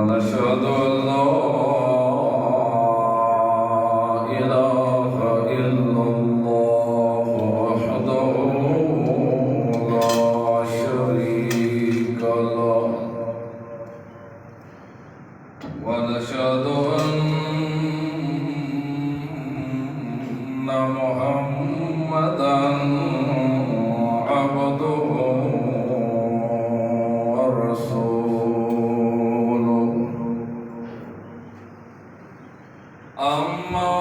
ونشهد أن لا إله إلا الله وحده لا شريك له ونشهد أن محمدا عبده ورسوله أما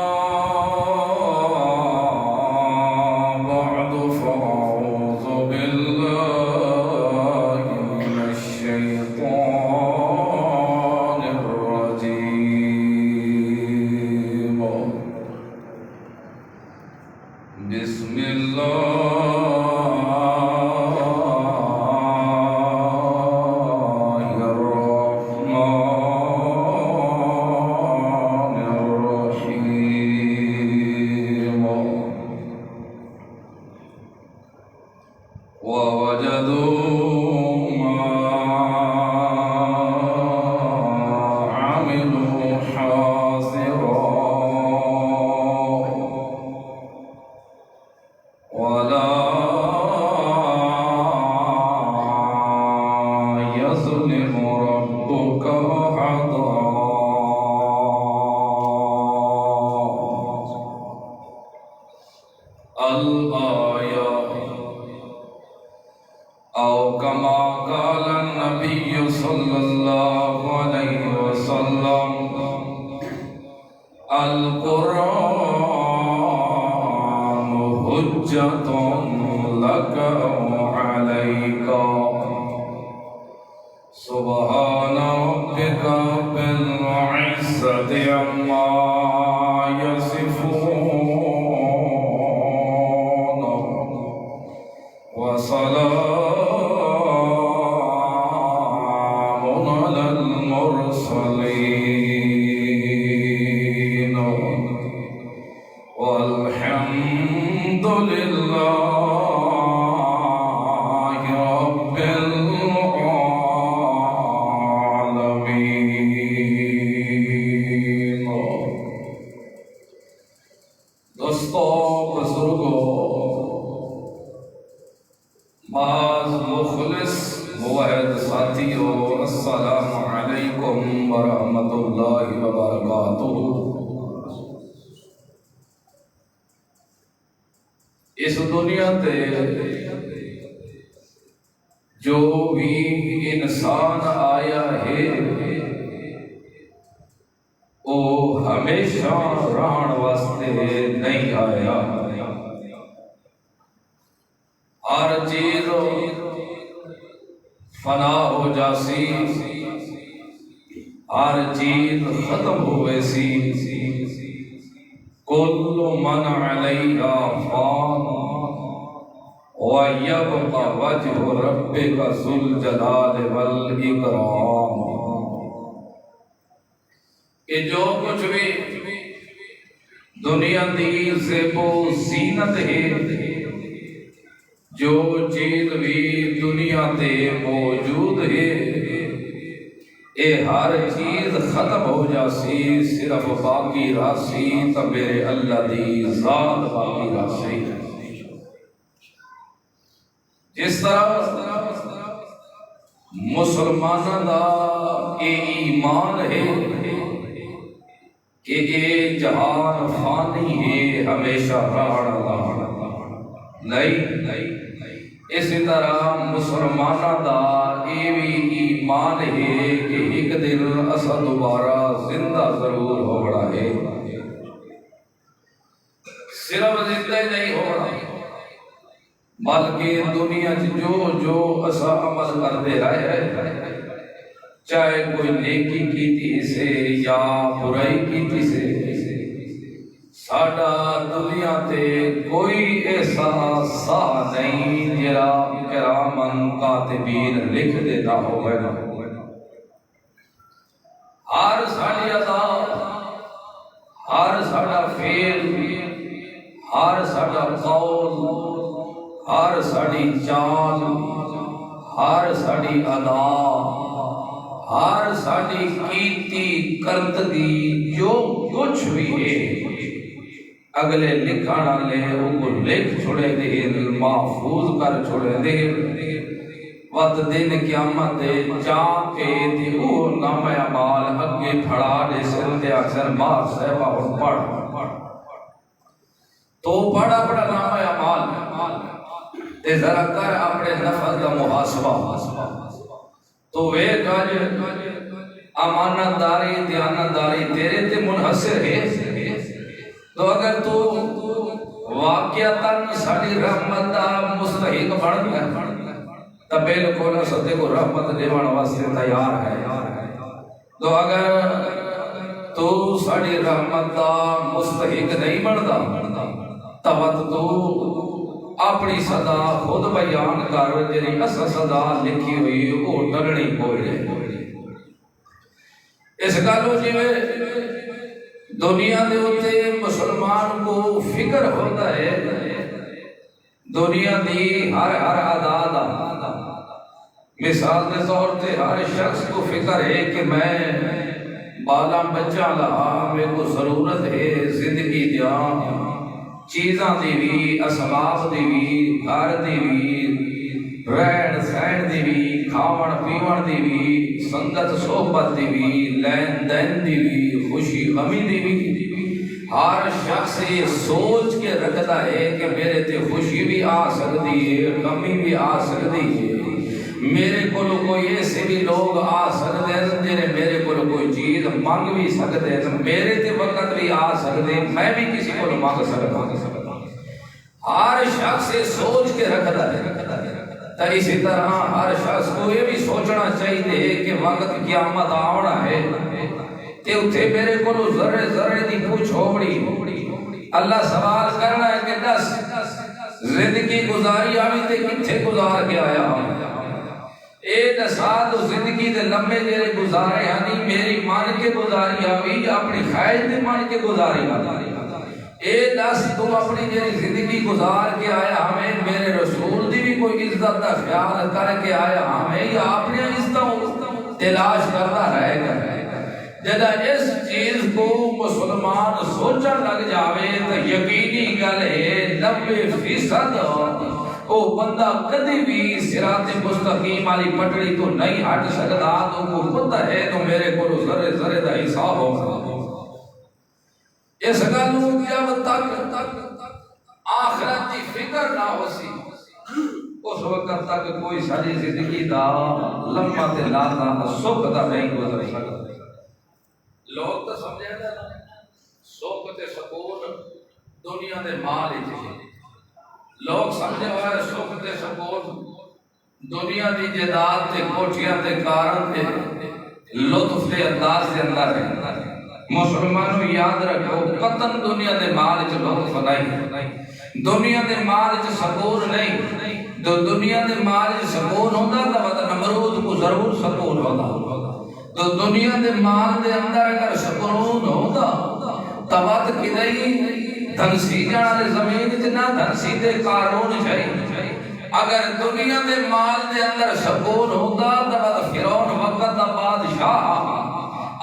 بعد فأعوذ بالله من الشيطان الرجيم بسم الله الرحمن الرحيم ووجدوا ما عملوا حاضرا ولا يظلم ربك أحدا الآية أو كما قال النبي صلى الله عليه وسلم القرآن حجة لك وعليك سبحان ربك رب العزة عما يصفون وسلام على المرسلين والحمد لله رب العالمين. دوستو، بزرگوں، بعض مخلص موحد ساتھیوں، السلام علیکم ورحمۃ اللہ وبرکاتہ. اس دنیا تے جو بھی انسان آیا ہے وہ ہمیشہ رہن واسطے نہیں آیا. ہر چیز فنا ہو جاسی، ہر چیز ختم ہوئے سی. کل من علیہا فان وَيَبْقَى وَجْهُ رَبِّكَ ذُو الْجَلَالِ وَالْإِكْرَامِ. کہ جو کچھ بھی دنیا دی زیب و زینت ہے، جو چیز بھی دنیا تے موجود ہے، اے ہر چیز ختم ہو جاسی، صرف باقی راسی تو میرے اللہ دی ذات باقی راسی. جس طرح مسلمانوں دا اے ایمان ہے کہ اے جہان فانی ہے، ہمیشہ رہنا نہیں. اسی طرح مسلمانوں دا اے بھی ایمان ہے کہ ایک دن اسا دوبارہ زندہ ضرور ہونا ہے. صرف زندہ نہیں ہونا بلکہ دنیا جو اسا عمل کرتے رہے، چاہے کوئی نیکی کیتی سے یا برائی کیتی سے، ساڈا دنیا تے کوئی ایسا سا نہیں جڑا کرامن کاتبین لکھ دیتا ہوئے نا. ہر ساڈی ادا، ہر ساڈا فعل، ہر ساڈا قول، ہر ساڈی چال، ہر ساڈی ادا، ہر ساری کیتی کرتگی جو کچھ بھی ہے اگلے لکھن والے وہ لکھ چھوڑے دے محفوظ کر چھوڑے دے وقت دن قیامت دے چاہ کے تے او نام اعمال اگے پھڑا دے سر تے اکثر مار صاحب اور پڑھ تو پڑھ اپنا نام اعمال تے ذرا کر اپنے نفس کا محاسبہ تو وہ کاج امانت داری دیانتداری تیرے تے منحصر ہے تو اگر تو واقعتاً ساری رحمت دا مستحق بن گیا تو بالکل ستے کو رحمت دیوان واسطے تیار ہے تو اگر تو ساری رحمت دا مستحق نہیں بنتا تب تو اپنی صدا خود بیان کر جی اصل صدا لکھی ہوئی وہ ڈرنی پوئے اس گالو جی میں دنیا دے ہوتے مسلمان کو فکر ہوتا ہے دنیا دی ہر ادا مثال کے طور تے ہر شخص کو فکر ہے کہ میں بالا بچہ لہا میں کو ضرورت ہے زندگی دیا چیزاں دی بھی اسباب دی بھی گھر دی بھی رہن سہن دی بھی کھاون پیون دی بھی سنگت صحبت دی بھی لین دین دی بھی خوشی غمی دی بھی ہر شخص یہ سوچ کے رکھتا ہے کہ میرے تے خوشی بھی آ سکتی ہے غمی بھی آ سکتی ہے میرے کو کوئی ایسے بھی لوگ آ سکتے ہیں جنہیں میرے کو کوئی چیز مانگ بھی سکتے ہیں میرے تے وقت بھی آ سکتے ہیں میں بھی کسی کو مانگ سکتا ہوں ہر شخص یہ سوچ کے رکھتا ہے تو اسی طرح ہر شخص کو یہ بھی سوچنا چاہیے کہ وقت قیامت آونا ہے تے اتھے میرے کو ذرے ذرے دی پوچھ ہوڑی اللہ سوال کرنا ہے کہ دس زندگی گزاری آوی تے کتھے گزار کے آیا اے دساد زندگی دے لمبے جیرے گزارے یعنی میری مان کے گزاری آوی یا اپنی خواہش دے مان کے گزاری آوی اے دس تم اپنی جیری زندگی گزار کے آیا ہمیں میرے رسول دی بھی کوئی عزت دا خیال کر کے آیا ہمیں یا اپنی عزتوں تلاش کرتا رہے گا جدہ اس چیز کو مسلمان سوچا لگ جاوے تو یقینی گل ہے 90% وہ بندہ کدی بھی صراط مستقیم والی پٹڑی تو نہیں ہٹ سکتا تو کو پتہ ہے تو میرے کو ذرے ذرے دا حساب ہوگا اس گلوں قیامت تک آخرت کی فکر نہ ہو سی اس وقت تک کوئی ساری زندگی دا لمحہ تے لحظہ سکھ دا نہیں گزر سکتا لوگ تو سمجھے گا سکھ تے سکون دنیا دے مال ہی لوگ سمجھے ہوئے سکھ تے سکون دنیا دی جائیداد تے کوٹھیاں تے کارن تے لطف تے انداز دے اندر ہے مسلمانوں یاد رکھو قطن دنیا دے مال چ لطف نہیں دنیا دے مال چ سکون نہیں تو دنیا دے مال چ سکون ہوندا تو نمرود کو ضرور سکون ہوندا تو دنیا دے مال دے اندر اگر سکون ہوندا تو کدی دھنسی جانا دے زمین تے نہ دھنسی دے قارون چاہیے اگر دنیا دے مال دے اندر سکون ہوندا تو فرعون وقت دا بادشاہ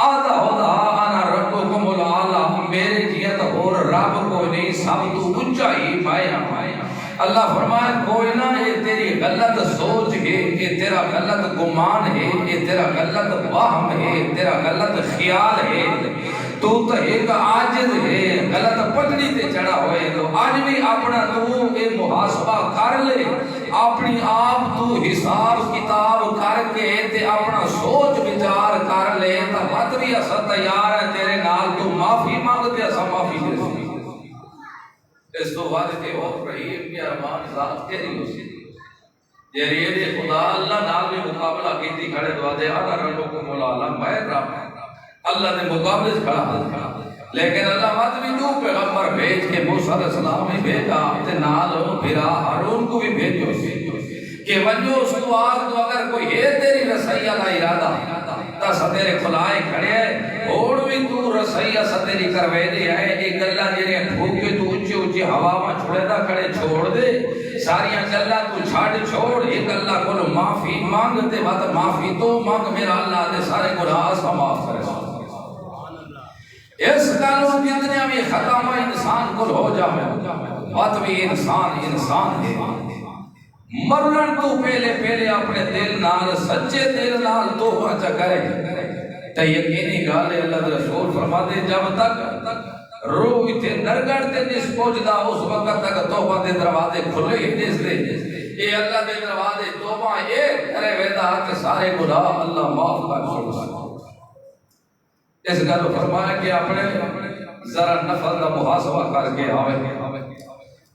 آدھا ہودا انا ربکم الاعلی میرے جیت اور رب کوئی نہیں سب تو اونچا ہی پایا اللہ فرمائے کوئی نہ یہ تیری غلط سوچ ہے یہ تیرا غلط گمان ہے یہ تیرا غلط وہم ہے تیرا غلط خیال ہے تو ایک عاجز ہے غلط پٹڑی تے چڑھا ہوئے تو آج بھی اپنا تو یہ محاسبہ کر لے اپنی آپ تو حساب کتاب کر کے تے اپنا سوچ بچار کر لے تو مت بھی اسا تیار ہے تیرے نال تو معافی مانگتے اسا معافی دے سی اس تو بعد کہ وہ رحیم کے ارمان ذات تیری ہو سی جریے دے خدا اللہ نال بھی مقابلہ کیتی کھڑے دعا دے انا ربکم الاعلی میں رب اللہ نے مقابلے سے کھڑا لیکن اللہ مت بھی دو پیغمبر بھیج کے موسیٰ علیہ السلام بھی بھیجا تے نال پھرا ہارون کو بھی بھیجو کہ ونجو اس کو آگ تو اگر کوئی ہے تیری رسائیہ کا ارادہ تا ستیرے کھلائے کھڑے ہیں اور بھی تو رسائیہ ستیری کروے دے ہے ایک اللہ جنہیں بھوکے تو اچھے جی ہوا میں چھڑے دا کھڑے چھوڑ دے ساریاں گلاں تو چھاڑ چھوڑ ایک اللہ کو معافی مانگ تے بات معافی تو مانگ میرا اللہ دے سارے گناہ سا معاف کرے اس گالوں جتنے بھی ختم انسان کو ہو جاوے بات بھی انسان ہے مرن تو پہلے اپنے دل نال سچے دل نال توبہ چا کرے تے یقینی گال ہے اللہ رسول فرما دے جب تک روح تے نرگڑ تے جس پہنچدا اس وقت تک توبہ دے دروازے کھلے ہی دس دے اے اللہ دے دروازے توبہ اے کرے ویدا کہ سارے گناہ اللہ معاف کر چھوڑے اس گل فرمایا کہ اپنے ذرا نفل دا محاسبہ کر کے آوے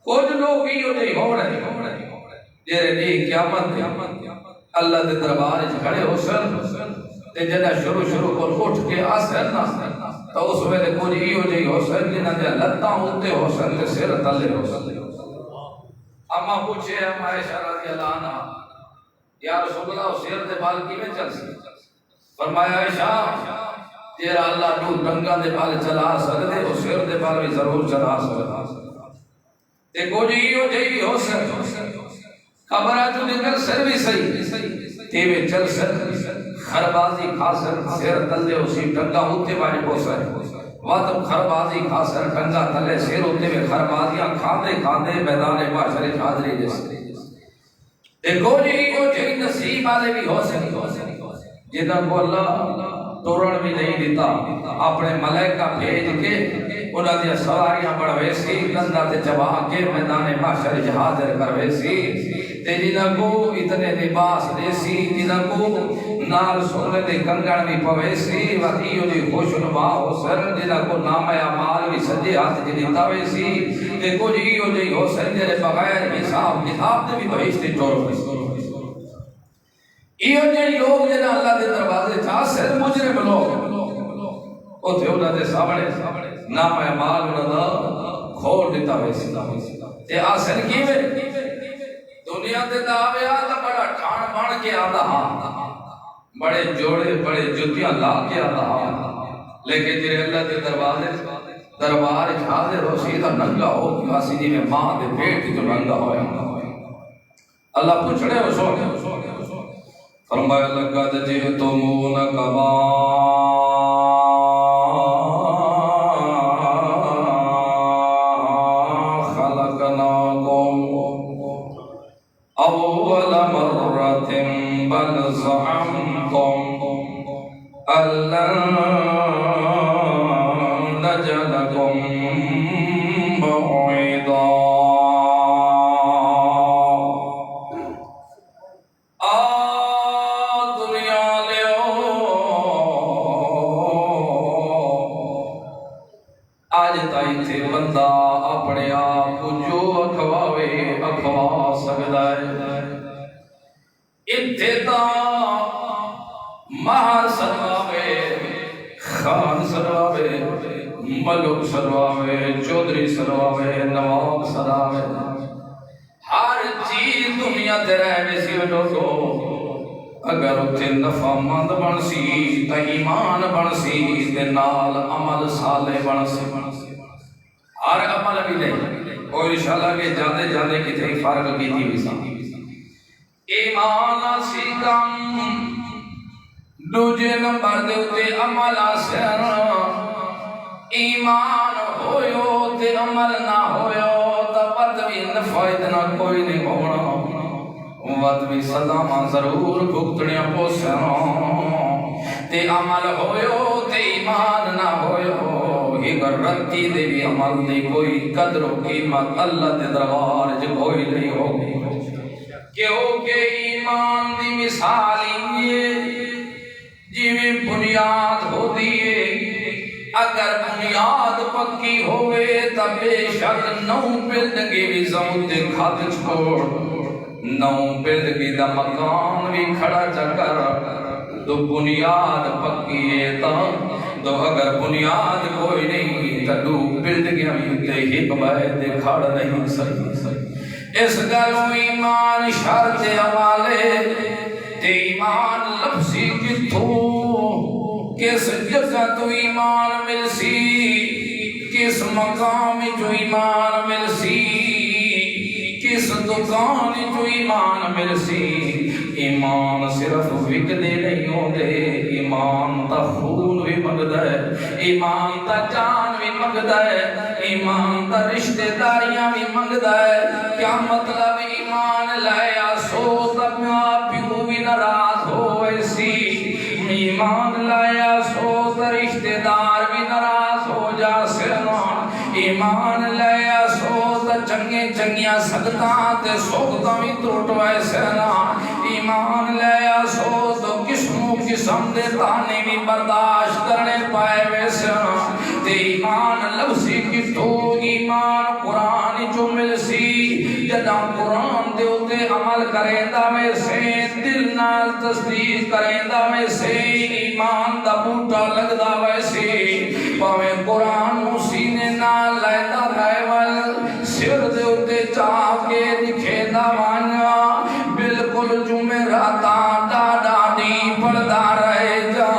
کچھ لوگ ہی ہو رہے جیرے نہیں قیامت اللہ دے دربار کھڑے ہو سن تے جڑا شروع کو اٹھ کے آسن نہ تو اس ویلے کچھ ہی ہو سن جنہاں دے لتاں اوتے ہو سن تے سر تلے ہو سن اما پوچھے اما عائشہ رضی اللہ عنہا یا رسول اللہ سر دے بال کیویں چل سی فرمایا عائشہ تیرا اللہ تو ٹنگا دے بال چلا سکدے او سر دے بال بھی ضرور چلا سکدا تے کچھ ہی ہو سن خبر ہے جو دیکھر سر بھی صحیح تیوے چل سر خربازی خاصر سیر تلے اسی ٹنگا ہوتے بارے کو سر واتم خربازی خاصر ٹنگا تلے سیر ہوتے میں خربازیاں کھاندے میدان معاشرے حاضری جیسے دیکھو جی نصیب والے بھی ہو سکتے جنہاں کو اللہ توڑن بھی نہیں دیتا اپنے ملائکہ بھیج کے انہاں دی سواریاں بڑھوے سی کندھا تے چبا کے میدان محشر حاضر کروے سی تے جنہاں کو اتنے لباس دے سی جنہاں کو نال سونے دے کنگن بھی پوے سی وقیو دی خوشنما ہو سر جنہاں کو نام اعمال بھی سجے ہاتھ جی دیتاوے سی تے کچھ ہیو جی ہو سر جنہاں بغیر حساب کتاب دے بھی بہشتی چور ہوئی ایو جی لوگ جنہاں اللہ دے دروازے چاہ سر مجرم لوگ اوتھے انہاں دے سامنے نام اعمال انہاں دا کھول دیتا ہوئے سی تے آسن کیویں دنیا دے دعوے آتا بڑا ٹھان بن کے آتا بڑے جوڑے بڑے جتیاں لا کے آتا لیکن جرے اللہ دے دربار حاضر ہو سیدھا ننگا ہو کیاسی جی میں ماں دے پیٹ جو ننگا ہویا اللہ پوچھڑے ہو سو فرمایا لقد جئتمون کما خلقناكم اول مرة بل زعمتم ان لن نجدكم موعدا بندہ اپنے آپ جو اکھواوے اکھوا سکتا ہے ابتدا مہر سرواوے خان سرواوے ملک سرواوے چودھری سرواوے نواب سرواوے ہر چیز دنیا تے رہنے سی لوگو اگر اتنے نفع مند بن سی تے ایمان بن سی تے نال عمل صالح بن سی ہر عمل بھی نہیں اور انشاءاللہ کہ جاندے جاندے کتنے فرق کی تھی بھی سا ایمان سی کم دوجے نمبر دے اتے عمل آسر ایمان ہوئیو تے عمل نہ ہوئیو تا پت بھی نفع اتنا کوئی نہیں ہونا وقت بھی صدامہ ضرور بھگتنیاں پوسنا تے عمل ہوئیو تے ایمان نہ ہوئیو اگر رتی دے بھی عمل دے کوئی قدر و قیمت اللہ دے دربار جو کوئی نہیں ہوگی کیونکہ ایمان دی مثال یہ جی میں بنیاد ہو دیئے اگر بنیاد پکی ہوئے تب بے شک نو پلدگی بھی زمود کھات چھوڑ نو پلدگی دا مکان بھی کھڑا چکر تو بنیاد پکی ہے تو اگر بنیاد کوئی نہیں تو دو پلدگی ہم تے ہی قبائد کھڑ نہیں سکتی اس گلوں ایمان شرط عمالے تے ایمان لفظی کتھو کس جگہ تو ایمان مل سی کہ کس مقام جو ایمان ملسی، کس دکان جو ایمان ملسی۔ ایمان صرف وکدے نہیں ہوندے، ایمان تا خون بھی منگدا ہے، ایمان تا جان بھی منگدا ہے، ایمان تا رشتہ داریاں بھی منگدا ہے۔ کیا مطلب ایمان لایا سو تب ماں پیو بھی ناراض ہوئے سی، ایمان لایا سو تا رشتہ دار بھی ناراض ہو جا سنا، ایمان لایا سو تا چنگے چنگیاں سکتاں تے سوکتاں بھی ٹوٹ ویسے نا، ایمان لیا سو تو قسموں قسم دے تانے بھی برداشت کرنے پائے ویسے نا۔ تے ایمان لفظی کی تو ایمان قرآن جو ملسی، جدہ قرآن دے ہوتے عمل کریں دا ویسے، دل نال تصدیق کریں دا ویسے، ایمان دا بوٹا لگ دا ویسے، پاویں قرآن سینے نال لائدہ رہے وال، سر دے ہوتے چاہ کے دکھے دا وانیا، بالکل جمعراتاں ڈاڈا دی پڑھدا رہے جا،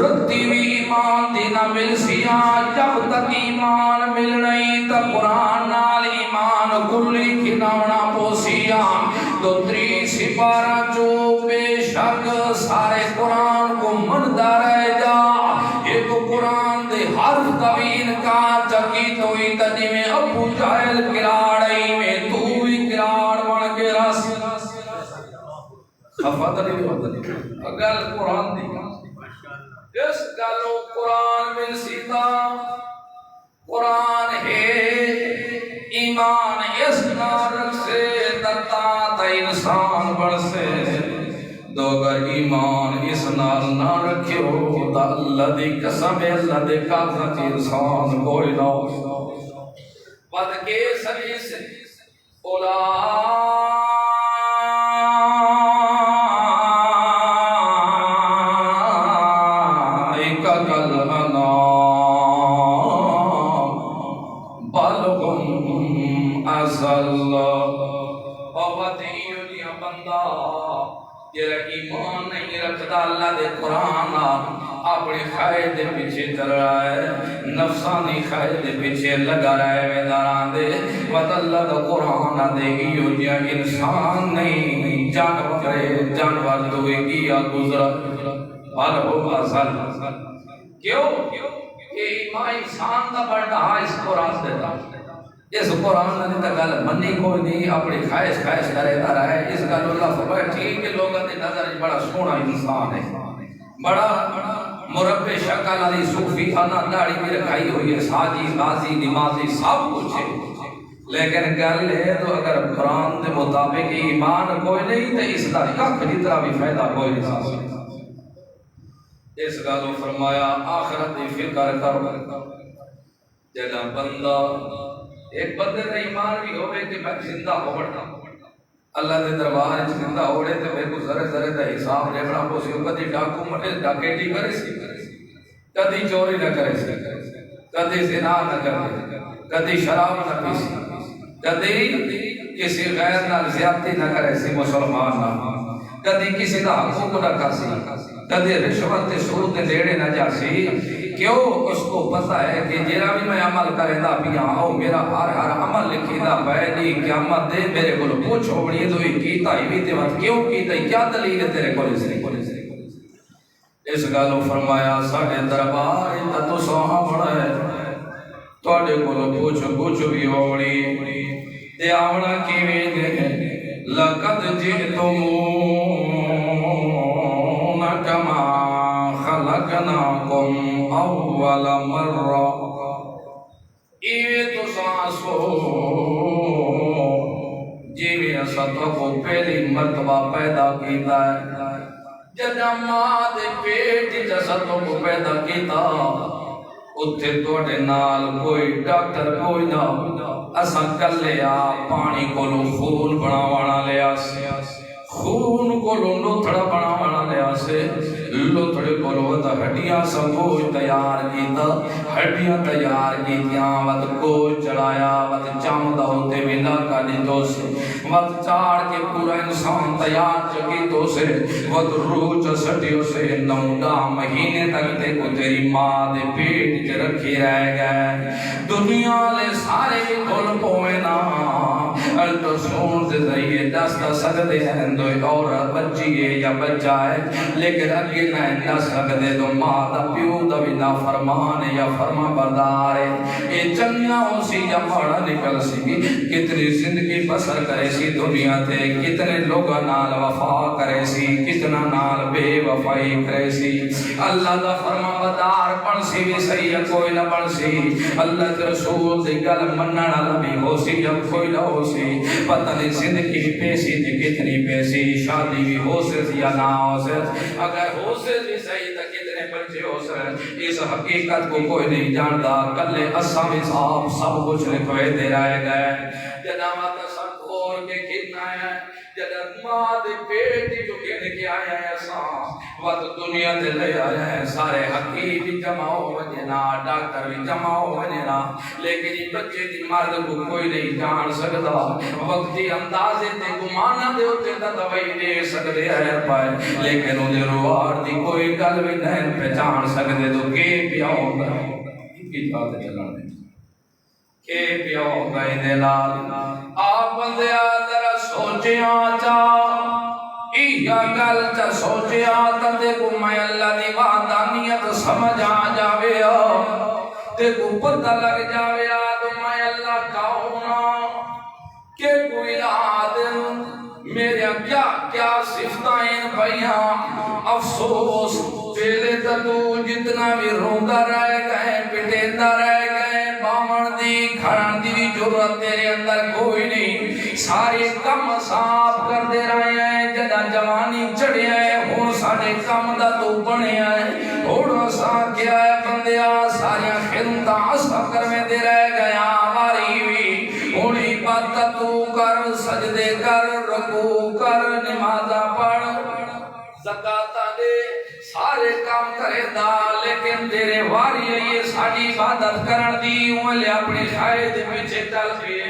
رتی بھی ایمان دینا ملسیاں، جب تک ایمان مل نہیں تا قرآن نال ایمان کلی کھناونا پوسیاں۔ تو تری سپارہ جو بے شک سارے قرآن کو مندہ رہ جا، ایک قرآن دے حرف طویل کا چکی تو ہی تجی میں ابو جہل کراڑی میں تو بھی کراڑ بن کے رس خفت نہیں اگل قرآن دی اس گلو قرآن من سیدھا قرآن ہے ایمان اس نارک سے دتا تا انسان بڑھ سے دو اگر ایمان اس نال نہ رکھو تا اللہ دی قسم اللہ دے کافرت انسان کوئی نہ بد کے سبھی سے ایمان نہیں رکھتا اللہ دے قرآن اپنی خواہش دے پیچھے چل رہا ہے، نفسانی خواہش دے پیچھے لگا رہا ہے ویداران دے وقت اللہ دے قرآن دے گی ہو جیا انسان نہیں جانور دوئے گیا گزرا بھل ہوگا سال کیوں کہ ایمان انسان دا بڑھا اس قرآن دیتا اس قرآن نے تگل منی کوئی نہیں اپنی خواہش کرے دا رہا ہے۔ اس کا اللہ فرمائے ٹھیک ہے لوگوں نے نظر بڑا سونا انسان ہے، بڑا مربع شکل علی صوفی خانہ داڑھی بھی رکھائی ہوئی ہے، ساجی غازی نمازی سب کچھ ہے، لیکن گل ہے تو اگر قرآن کے مطابق ایمان کوئی نہیں تو اس کا کخ جتنا بھی فائدہ کوئی نہیں۔ اس گل فرمایا آخرت کی فکر کر جگہ بندہ ایک بندے کا ایمان بھی ہوئے کہ میں زندہ ہوڑا اللہ دے دربار زندہ ہوڑے تو میرے کو ذرے ذرے دا حساب لینا پوسی کدی ڈاکو مٹے ڈاکیٹی کرے سی کدی چوری نہ کرے سی کدی زنا نہ کرے کدی شراب نہ پیسی کدی کسی غیر نال زیادتی نہ کرے سی مسلمان نہ کدی کسی دا حقوق نہ کسی کدی رشوت سود دیڑے نہ جاسی کیوں اس کو پتہ ہے کہ جیرا بھی میں عمل کرے دا بھی آؤ میرا ہر عمل لکھی دا پہلی قیامت دے میرے کو پوچھو بڑی تو یہ کیتا ہی بھی تیوات کیوں کیتا ہی کیا دلیل ہے تیرے کو اس گالو فرمایا ساڑھے دربار انتا تو سوہاں بڑا ہے توڑے کو پوچھو بھی ہوڑی دے آوڑا کیویں دے لقد جئتمون کما خلقناکم اول مرہ ایوے تو سانسو جیوے اسطہ کو پہلی مرتبہ پیدا کیتا ہے جدہ ماں دے پیٹ جسطوں کو پیدا کیتا اتھے توڑے نال کوئی ڈاکٹر کوئی نہ اساں کر لیا پانی کو لو خون بڑا وانا لیا سے خون کو لو نوتھڑا بڑا وانا لیا سے لوتھڑے کولو تا ہڈیاں سب گوشت تیار کیتا ہڈیاں تیار کیتیاں وت گوشت چڑھایا وت چم دا ہوتے ویلا کا دیتو سے وت چاڑ کے پورا انسان تیار چکی تو سے وت روح چسٹیو سے 9 مہینے تک تے کو تیری ماں دے پیٹ چ رکھی رہ گئے دنیا لے سارے کھل پوئے نا الٹراساؤنڈ دے ذریعے دس سکتے ہیں دوئی عورت بچی ہے یا بچہ ہے لیکن اگے نہیں دس سکتے تو ماں دا پیو دا بھی نا فرمان ہے یا فرما بردار ہے یہ چنگیاں ہو سی یا ماڑا نکل سی کتنی زندگی بسر کرے سی دنیا تے کتنے لوگا نال وفا کرے سی کتنا نال بے وفائی کرے سی اللہ دا فرما بردار پڑھ سی بھی صحیح یا کوئی نہ پڑھ سی اللہ کے رسول دی گل مننا نہ بھی ہو سی یا کوئی نہ ہو سی پتہ نہیں زندگی پیسی تھی کتنی پیسی شادی بھی ہو سے یا نہ ہو سے اگر ہو سے بھی صحیح تھا کتنے بچے ہو سے اس حقیقت کو کوئی نہیں جانتا کلے اسامی صاحب سب کچھ لکھوے دے رہے گئے جنامات سب اور کے کتنا ہے جنت ماں دے پیٹی جو کہنے کی آیا ہے اساں وقت دنیا دے لے آیا ہے سارے حقیق بھی جمع ہو وجنا ڈاکٹر بھی جمع ہو وجنا لیکن یہ بچے دی مرد کو کوئی نہیں جان سکتا وقتی اندازے تے گمانا دے ہوتے تا دوائی دے سکتے ہیں پائے لیکن انہیں روار دی کوئی گل بھی نہیں پہچان سکتے تو کے پیا ہوگا کی بات چلنے کے پیا ہوگا انہیں لال آپ بندے آدھر سوچے آجا ایہا گل چا سوچے آتا تے کو میں اللہ دی وعدانیت سمجھ آ جاوے تے کو پتہ لگ جاوے تو میں اللہ کہونا کہ کوئی آدم میرے کیا صفتائیں بھائیاں افسوس پہلے تو جتنا بھی روندہ رہ گئے پٹیندہ رہ گئے باون دی کھڑن دی بھی جرت تیرے اندر کوئی نہیں سارے کم صاف کر دے رہے ہیں جدا جوانی چڑھے ہیں ہون ساڑے کم دا تو بنے ہیں ہون سا کیا ہے بندیا ساریاں خیرندہ عصا کر میں دے رہ گیا آواری ہوئی ہونی بات تو کر سجدے کر رکوع کر نمازہ پڑھ زکاة دے سارے کام کرے دا لیکن تیرے واری ہے یہ ساری عبادت کرن دی انہوں اپنے خائد پیچھے چل گئے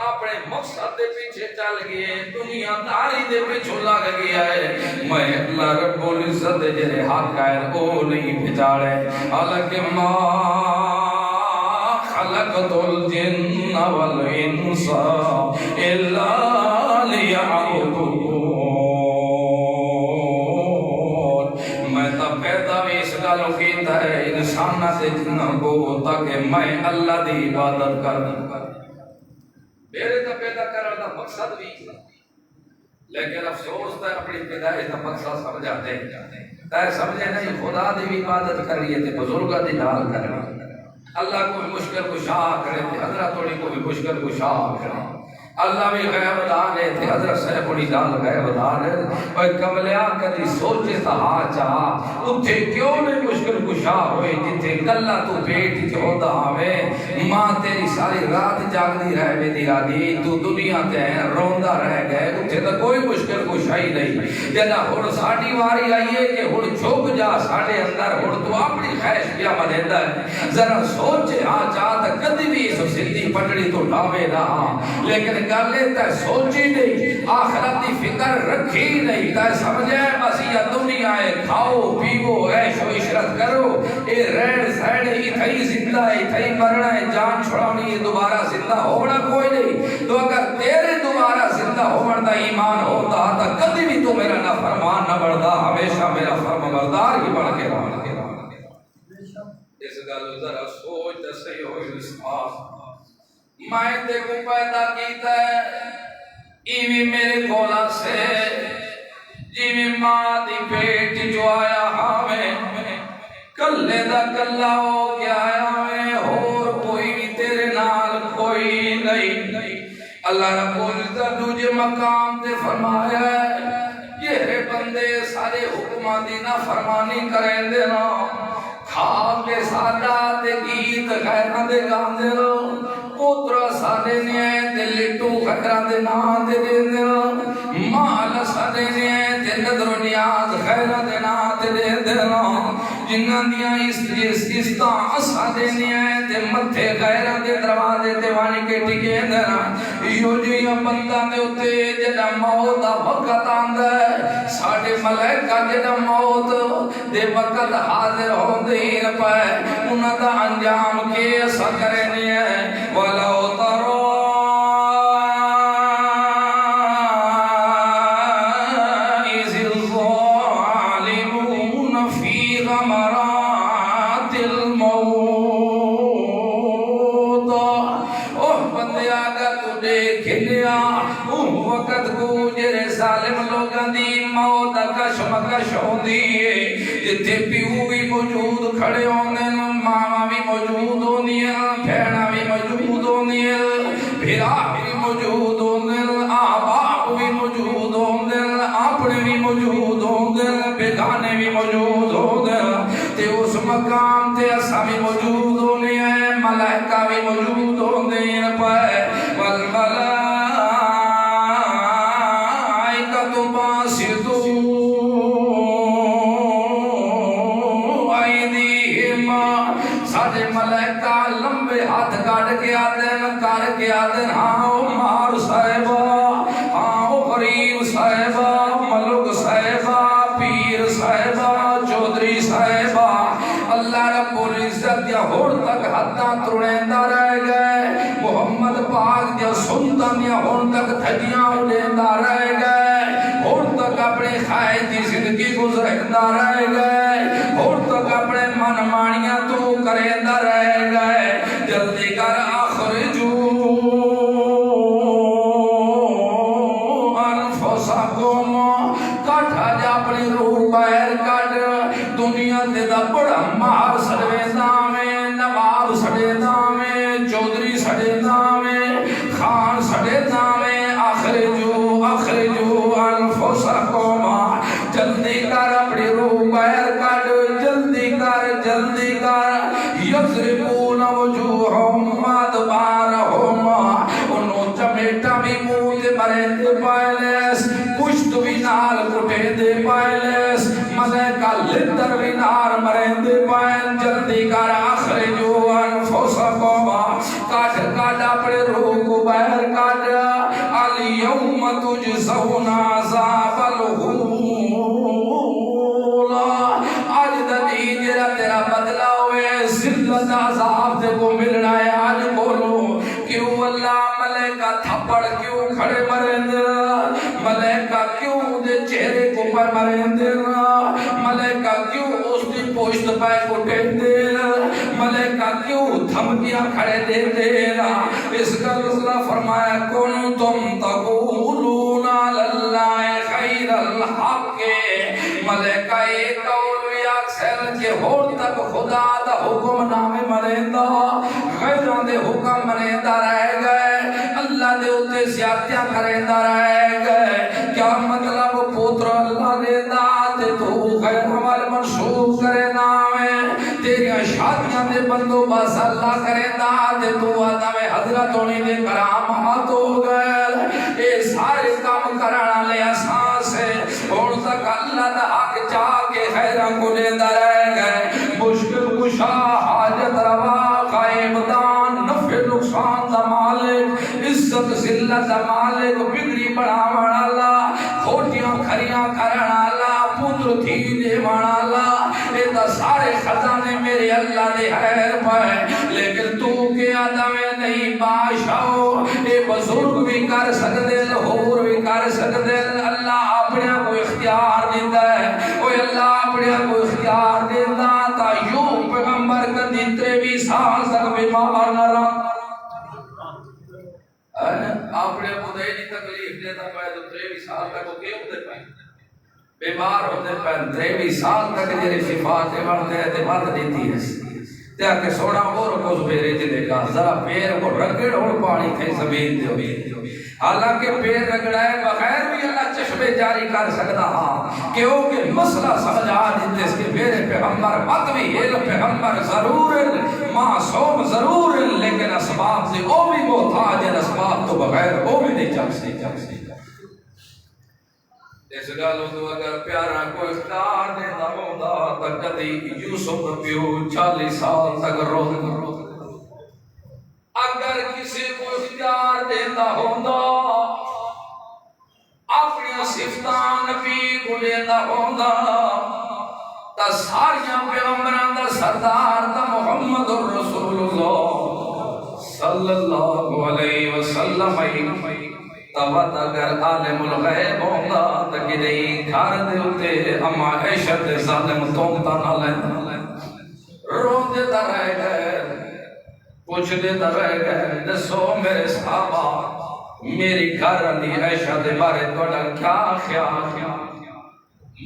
اپنے مقصد دے پیچھے چل گئے دنیا داری دے پیچھے لگ گیا ہے میں اللہ رب العزت جرے حق ہے او نہیں بچاڑے حالانکہ ما خلقت الجن والانس الا لیعبدون انسانہ سے جنہ کو تاکہ میں اللہ دی عبادت کر میرے تا پیدا کرنے دا مقصد بھی لیکن افسوس تا اپنی پیدائش دا مقصد سمجھاتے تا سمجھے نہیں خدا دی بھی عبادت کر رہی ہے تے بزرگاں دی نال کر رہی اللہ کو بھی مشکل کشا کرے تے حضرت توڑی کو بھی مشکل کشا کرے اللہ بھی غیب دار ہے تھے حضرت صاحب بڑی دال غیب دار ہے اور کملیا کدی سوچے تہا چاہا اتھے کیوں نہیں مشکل کشا ہوئے جتھے کلہ تو بیٹ چہودہ آوے ماں تیری ساری رات جاگ دی رہ بے دی آدھی تو دنیا تے روندہ رہ گئے اتھے تو کوئی مشکل کشا ہی نہیں جنہ ہڑ ساڑی واری آئیے کہ ہڑ چھوک جا ساڑے اندر ہڑ تو اپنی خیش کیا مدیدہ ہے ذرا سوچے چاہا تا کدی بھی سو سندھی پٹڑی تو ڈھاوے رہا لیکن گالے تے سوچی نہیں آخرت دی فکر رکھی نہیں تے سمجھے بس یہ دنیا ہے کھاؤ پیو عیش و عشرت کرو اے ریڑ سیڑ ہی تھئی زندہ ہے تھئی مرنا ہے جان چھڑانی ہے دوبارہ زندہ ہونا کوئی نہیں تو اگر تیرے دوبارہ زندہ ہونا دا ایمان ہوتا تا کبھی بھی تو میرا نہ فرمان نہ بڑھدا ہمیشہ میرا فرم بردار ہی بڑھ کے رہا اس گل ذرا سوچ تے صحیح ہوئی رسپاس میں تے کو پیدا کیتا ہے ایوی میرے کولا سے جیوی ماں دی پیٹ جو آیا ہمیں کلے دا کلہ ہو گیا ہمیں اور کوئی بھی تیرے نال کوئی نہیں اللہ رب العزت دوجے مقام تے فرمایا ہے یہ بندے سارے حکمہ دی نافرمانی کریں دے نا کھا کے ساڈا تے گیت خیراں دے گاندے رو پوترا ساڈے نے تے لٹو خیراں دے نام دے دیندے رو مال ساڈے نے تے نظر و نیاز خیراں دے نام تے دے دینا جنہاں دیاں استاں اساں دینیاں تے متھے غیراں دے دروازے تے وانی کے ٹکے دینا یو جیاں بندہ دے اتے جڑا موت دا وقت آندا ہے ساڈے ملائکہ جڑا موت دے وقت حاضر ہوندے ہی نہ پائے انہاں دا انجام کے اساں کرنے ہیں ولو ترى کشمکش ہوندی ہے جتھے پیو بھی موجود کھڑے ہوندے ماما بھی موجود ہوندیاں بھیڑاں بھی موجود ہوندیاں بھرا بھی موجود ہوندے آباپ بھی موجود ہوندے اپنے بھی موجود ہوندے بیگانے بھی موجود ہوندے تے اس مقام تے اساں بھی موجود ہوندے ہیں ملائکہ بھی موجود ہوندے ہیں پائے والملائکہ کے آدن ہاں او مار صاحبہ ہاں او غریب صاحبہ ملک صاحبہ پیر صاحبہ چودری صاحبہ اللہ رب العزت یا ہور تک حداں ترڑیندہ رہ گئے محمد پاک یا سنتن یا ہور تک تھجیاں اڑیندہ رہ گئے ہور تک اپنے خواہش دی زندگی گزریندہ رہ گئے ہور تک اپنے من مانیاں تو کریندہ رہ گئے جلدی کر آخر جو دنیا دے دا بڑا مار سڑے دامیں نواب سڑے دامیں چودری سڑے دامیں خان سڑے دامیں آخر جو انفسکم جلدی کر اپنی روح باہر کٹ جلدی کر یضربون وجوہہم ادبارہم انہوں چمیٹا بھی منہ دے مرے دے پائلیس پشت بھی نال کٹے دے پائلیس ملائکہ لتر بھی نار مرے دے پائن جلدی کر آخر جو انفسکم کاٹ اپنے روح کو باہر کٹ الیوم تجزون عذاب الہون آج دنی جرا تیرا بدلا ہوئے ذلت عذاب تے کو ملنا ہے آج بولو کیوں اللہ ملائکہ تھپڑ کیوں کھڑے مرند ملائکہ کیوں دے چہرے کو پر مرند ملائکہ کیوں اس دی پوشت پہ کٹے دیر ملائکہ کیوں دھمکیاں کھڑے دے دیر اس کا اللہ فرمایا کنتم تقولون علی اللہ خیر الحق ملائکہ ایک قول بھی اکثر کہ ہور تک خدا دا حکم نامے مرندہ غیران دے حکم مرندہ رہ گئے اللہ دے اتے زیادتیاں کرندہ رہ گئے کیا مطلب پوتر اللہ دے داتے تو غیر عمل منصوب کرے نامے تیری شادیاں دے بندو بس اللہ کرے داتے تو آدم حضرت ہونی دے کرامات ہو گئے اے سارے کام کرانا لے اساس ہے اور تک اللہ دا حق چاہ کے خیران کو لیندہ رہ گئے مشکل کشا حاجت روا قائم دان نفع نقصان دا مالک عزت ذلت دا مالک بگڑی بڑھاوڑ اللہ کھوٹیاں کھریاں کرن اللہ پتر تھی دیوان اللہ اے تا سارے خزانے میرے اللہ دے خیر پائے لیکن تو کے آدم نہیں باشاؤ اے بزرگ بھی کر سکتے لہور بھی کر سکتے اللہ اپنے کو اختیار دیتا ہے اوہ اللہ اپنے کو اختیار دیتا تا یوں پیغمبر کا دیترے بھی سال تک بیمار نہ رہا اپنے کو دینی تکلیف دیتا پائے تو 23 سال تک وہ کیوں دے پائے بیمار ہوتے پائے 23 سال تک جیرے شفاعت بڑھتے ہیں تے بات دیتی ہے تیا کہ سوڑا اور کو زبیرے جلے گا ذرا پیر کو رگڑ اور پانی تھے زمین دے حالانکہ پیر رگڑائے بغیر بھی اللہ چشمے جاری کر سکتا ہاں کیونکہ مسئلہ سمجھا دیتے اس کے میرے پیغمبر مطوی علم پیغمبر ضرور معصوم ضرور لیکن اسباب سے وہ بھی محتاج ہے اسباب تو بغیر وہ بھی نہیں چل سکتے اس گل تو اگر پیارا کوئی اختیار دینا ہوتا تو کدی یوسف پیو 40 سال تک رو اگر کسی کو اختیار دینا ہوتا اپنی صفتان نبی کو دینا ہوتا تا ساریاں پیغمبران دا سردار دا محمد رسول اللہ صلی اللہ علیہ وسلم تبت اگر عالم الغیب ہوندہ تکی نہیں گھر دے ہوتے اما عیشت ظالم تومتا نہ لینا رو دیتا رہ گئے پوچھ دیتا رہ گئے دسو میرے صحابہ میری گھر علی عیشت بارے توڑا کیا خیال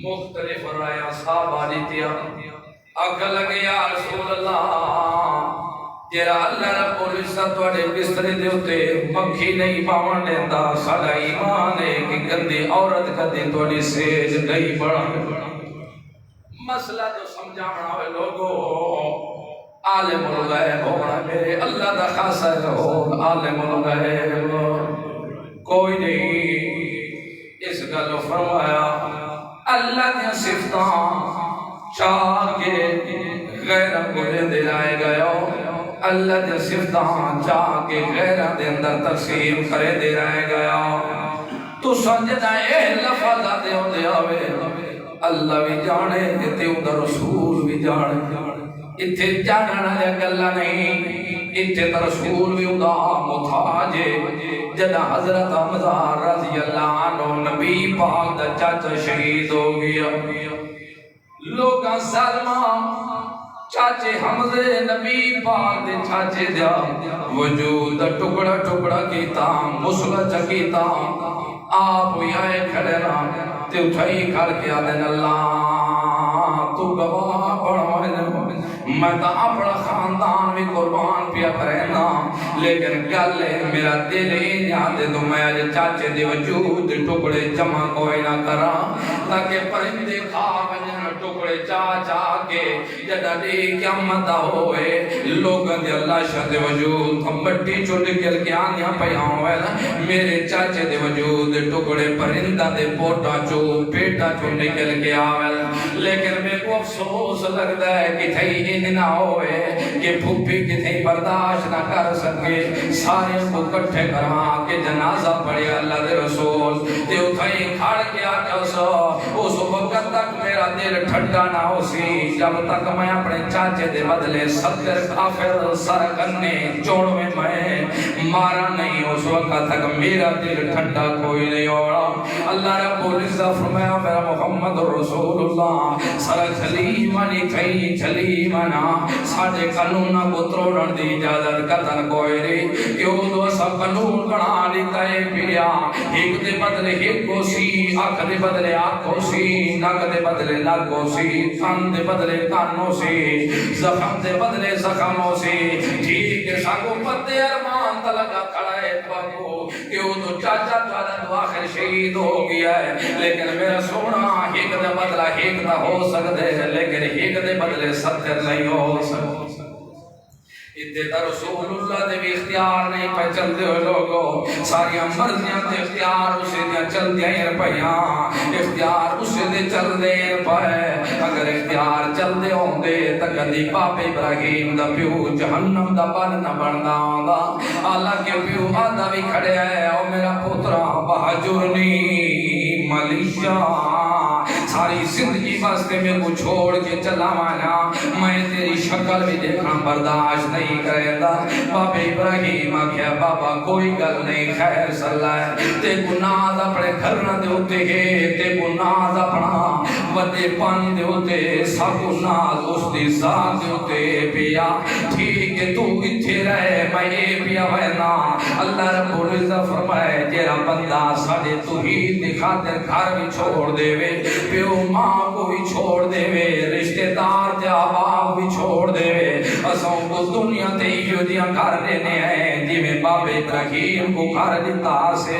مختلف رائے صحابہ دیتیا اگر لگے یا رسول اللہ تیرا اللہ رب العزت وڈے بسترے دے ہوتے مکھی نہیں پاون دیتا ساڈا ایمان ہے کہ گندی عورت کدی تھوڑی سیج نہیں بڑھا مسئلہ جو سمجھانا ہوئے لوگو عالم الغیب ہونا میرے اللہ دا خاصہ ہو عالم الغیب کوئی نہیں اس گلو فرمایا اللہ نے صفتان چاہ کے غیرہ کو دے لائے گیا اللہ دے صفتان چاہ کے غیرہ دے اندر تقسیم کرے دے رہے گیا تو سنجدہ اے لفظہ دے ہو دے آوے اللہ بھی جانے دیتے ہوں دا رسول بھی جانے اتھے جاننا لے گلہ نہیں اتھے دا رسول بھی ہوں دا متاجے جدہ حضرت حمزہ رضی اللہ عنہ نبی پاک دا چاچا شہید ہو گیا لوگاں سلمان چاچے حمزے نبی پاک دے چاچے دیا وجود ٹکڑا ٹکڑا کیتا مسلح چکیتا آپ ہوئی آئے کھڑے نا تے اٹھائی کھڑ کے آدھن اللہ تو گواہ پڑھوائے میں تا اپنا خاندان بھی قربان پیا کرنا لیکن گلے میرا دل ہی یاد دو میں آج چاچے دے وجود ٹکڑے جمع کوئی نہ کرا تاکہ پرندے کھا بجن ٹکڑے چا کے جدہ دی قیامت ہوئے لوگ دے اللہ شاہ دے وجود ہم بٹی چھوڑ گل کے آنیاں پیاں ہوئے میرے چاچے دے وجود ٹکڑے پرندہ دے پوٹا چو پیٹا چھو نکل کے آوے لیکن میں کو افسوس لگتا ہے کہ تھئی ان نہ ہوئے کہ پھوپی کی تھئی برداشت نہ کر سکے سارے کو کٹھے کرا کے جنازہ پڑے اللہ دے رسول تے اتھائی کھاڑ کے آتے اس وقت تک میرا دل ٹھنڈا نہ ہو سی جب تک میں اپنے چاچے دے بدلے 70 کافر سر کرنے جوڑ میں مارا نہیں اس وقت تک میرا دل ٹھنڈا کوئی نہیں ہوڑا اللہ رب العزت فرمایا میرا محمد رسول اللہ سر چلیمانی کئی چلیمانا ساڑھے قانونہ کو تروڑن دی اجازت قتل کوئی رہی کیوں دو سب قانون گنا لیتا ہے پیا ایک دے بدلے ایک کو سی آنکھ دے بدلے آنکھ کو سی ناک دے بدلے ناک کو سی کان دے بدلے کانوں سی زخم دے بدلے زخموں سی ٹھیک ہے ساکو پتے ارمان تلگا کھڑا ہے بابو کیوں تو چاچا چاچا تو آخر شہید ہو گیا ہے لیکن میرا سونا ایک دے بدلہ ایک نہ ہو سکتے ہیں لیکن ایک دے بدلے 70 نہیں ہو سکتے اتنے رسول اللہ دے بھی اختیار نہیں پہ چل دے ہوئے لوگوں ساری مرضیاں دے اختیار اسے دیا چل دیا پہیاں اختیار اسے دے چل دے پہ اگر اختیار چل دے ہوں دے تکدی باپ ابراہیم دا پیو جہنم دا بن نہ بڑھنا آندا اللہ کے پیو آدھا بھی کھڑے ہے او میرا پوترا بہجرنی ملیشہ ساری زندگی واسطے میں کو چھوڑ کے چلا مانا میں تیری شکل بھی دیکھنا برداشت نہیں کرے دا بابا ابراہیم آکھیا بابا کوئی گل نہیں خیر صلی ہے تے گناہ اپنے گھرنا دے ہوتے ہیں تے گناہ اپنا ودے پانی دے ہوتے سب گناہ اس دی ذات دے ہوتے پیا ٹھیک ہے تو اتھے رہے میں اے پیا وینا اللہ رب العزت فرمائے جیرا بندہ ساڑے توحید دی خاطر گھر بھی چھوڑ دے وے پیو ماں کو بھی چھوڑ دے وے رشتہ دار تے آباب بھی چھوڑ دے وے اسوں کو دنیا تے یہودیاں گھر دینے ہیں جی میں باب ابراہیم کو گھر دیتا سے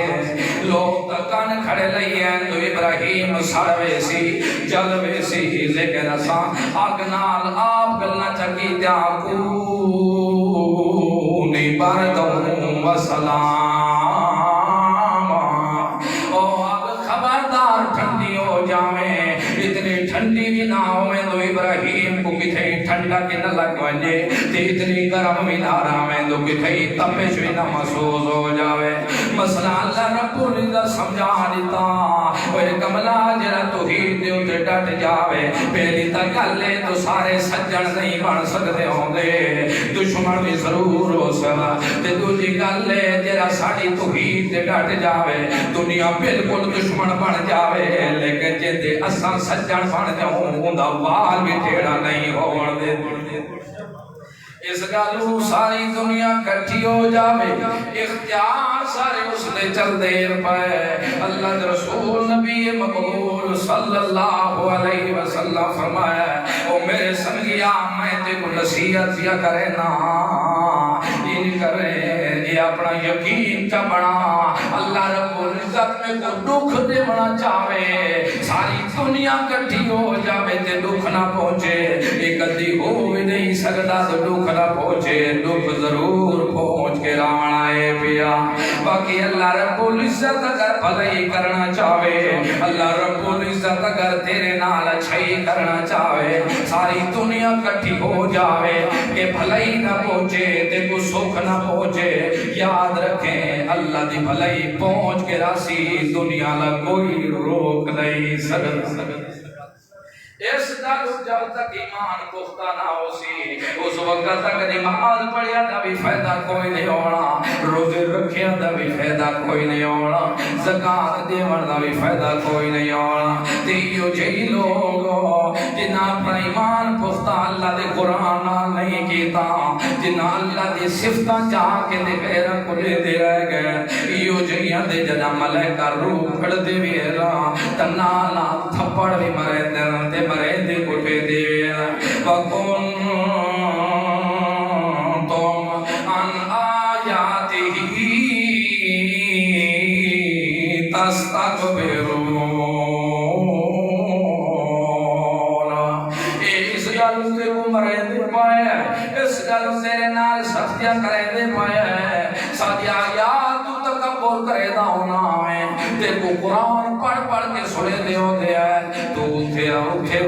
لوگ تکان کھڑے لئی ہیں تو ابراہیم سڑوے سی جلوے سی لیکن اساں آگنال آپ گلنا چکی تیا کونی بردوں و سلام او آگ خبردار بہار ٹھنڈی ہو جاویں اتنی ٹھنڈی بھی نہ ہوئے تو ابراہیم کو کتھے ٹھنڈا کے نہ لگ ونجے تے اتنی گرم بھی نہ رہے تو کتھے تپش بھی نہ محسوس ہو جاوے مسئلہ اللہ رب العزت سمجھا دیتا اوے کملا جڑا توحید دے اوتے ڈٹ جاوے پہلی تا گل ہے تو سارے سجن نہیں بن سکدے ہوندے دشمن بھی ضرور ہو سکدا تے دوجی گل ہے جڑا ساڈی توحید تے ڈٹ جاوے دنیا بالکل دشمن بن جاوے لیکن جے تے اساں سجن بن جاؤں اوندا وال بھی ٹیڑھا نہیں ہون دے اس گالو ساری دنیا کٹھی ہو جاوے اختیار سارے اس دے چل دیر پائے اللہ دے رسول نبی مقبول صلی اللہ علیہ وسلم فرمایا او میرے سنگیا میں تے کو نصیحت دیا کرے نا ان کرے یہ اپنا یقین چا بنا اللہ رب العزت میں کو دکھ دے بنا چاہے ساری دنیا کٹھی ہو جاوے تے دکھ نہ پہنچے ایک کدی ہو بھی نہیں سکتا تو دکھ نہ پہنچے دکھ ضرور پہنچ کے راونا ہے پیا باقی اللہ رب العزت اگر بھلائی کرنا چاہے اللہ رب العزت اگر تیرے نال اچھائی کرنا چاہے ساری دنیا کٹھی ہو جاوے کہ بھلائی نہ پہنچے تے کو سکھ نہ پہنچے یاد رکھیں اللہ دی بھلائی پہنچ کے راسی دنیا لا کوئی روک نہیں سکتا اس گل جب تک ایمان پختہ نہ ہو سی اس وقت تک نماز پڑھیا دا بھی فائدہ کوئی نہیں ہونا روزے رکھیا دا بھی فائدہ کوئی نہیں ہونا زکات دیون دا بھی فائدہ کوئی نہیں ہونا تیو جہی لوگ جنہ اپنا ایمان پختہ اللہ دے قرآن نال نہیں کیتا جنہ اللہ دی صفتاں چاہ کے دے غیر کلے دے رہ گئے ایو جہیاں دے جنہ ملائکہ روح کھڑ دے بھی تنالا تھپڑ بھی مرے دے مرے دے کٹے دے وَقُنْتُمْ عَنْ آيَاتِهِ تَسْتَكْبِرُونَ اس گل سے کو مرے دے پائے اس گل سے نال سختیاں کرے دے پائے ساتھی آیات تو تکبر کرے دا ہونا ہے تیرے کو قرآن پڑھ پڑھ کے سنے دے ہو دے ہے تو اٹھے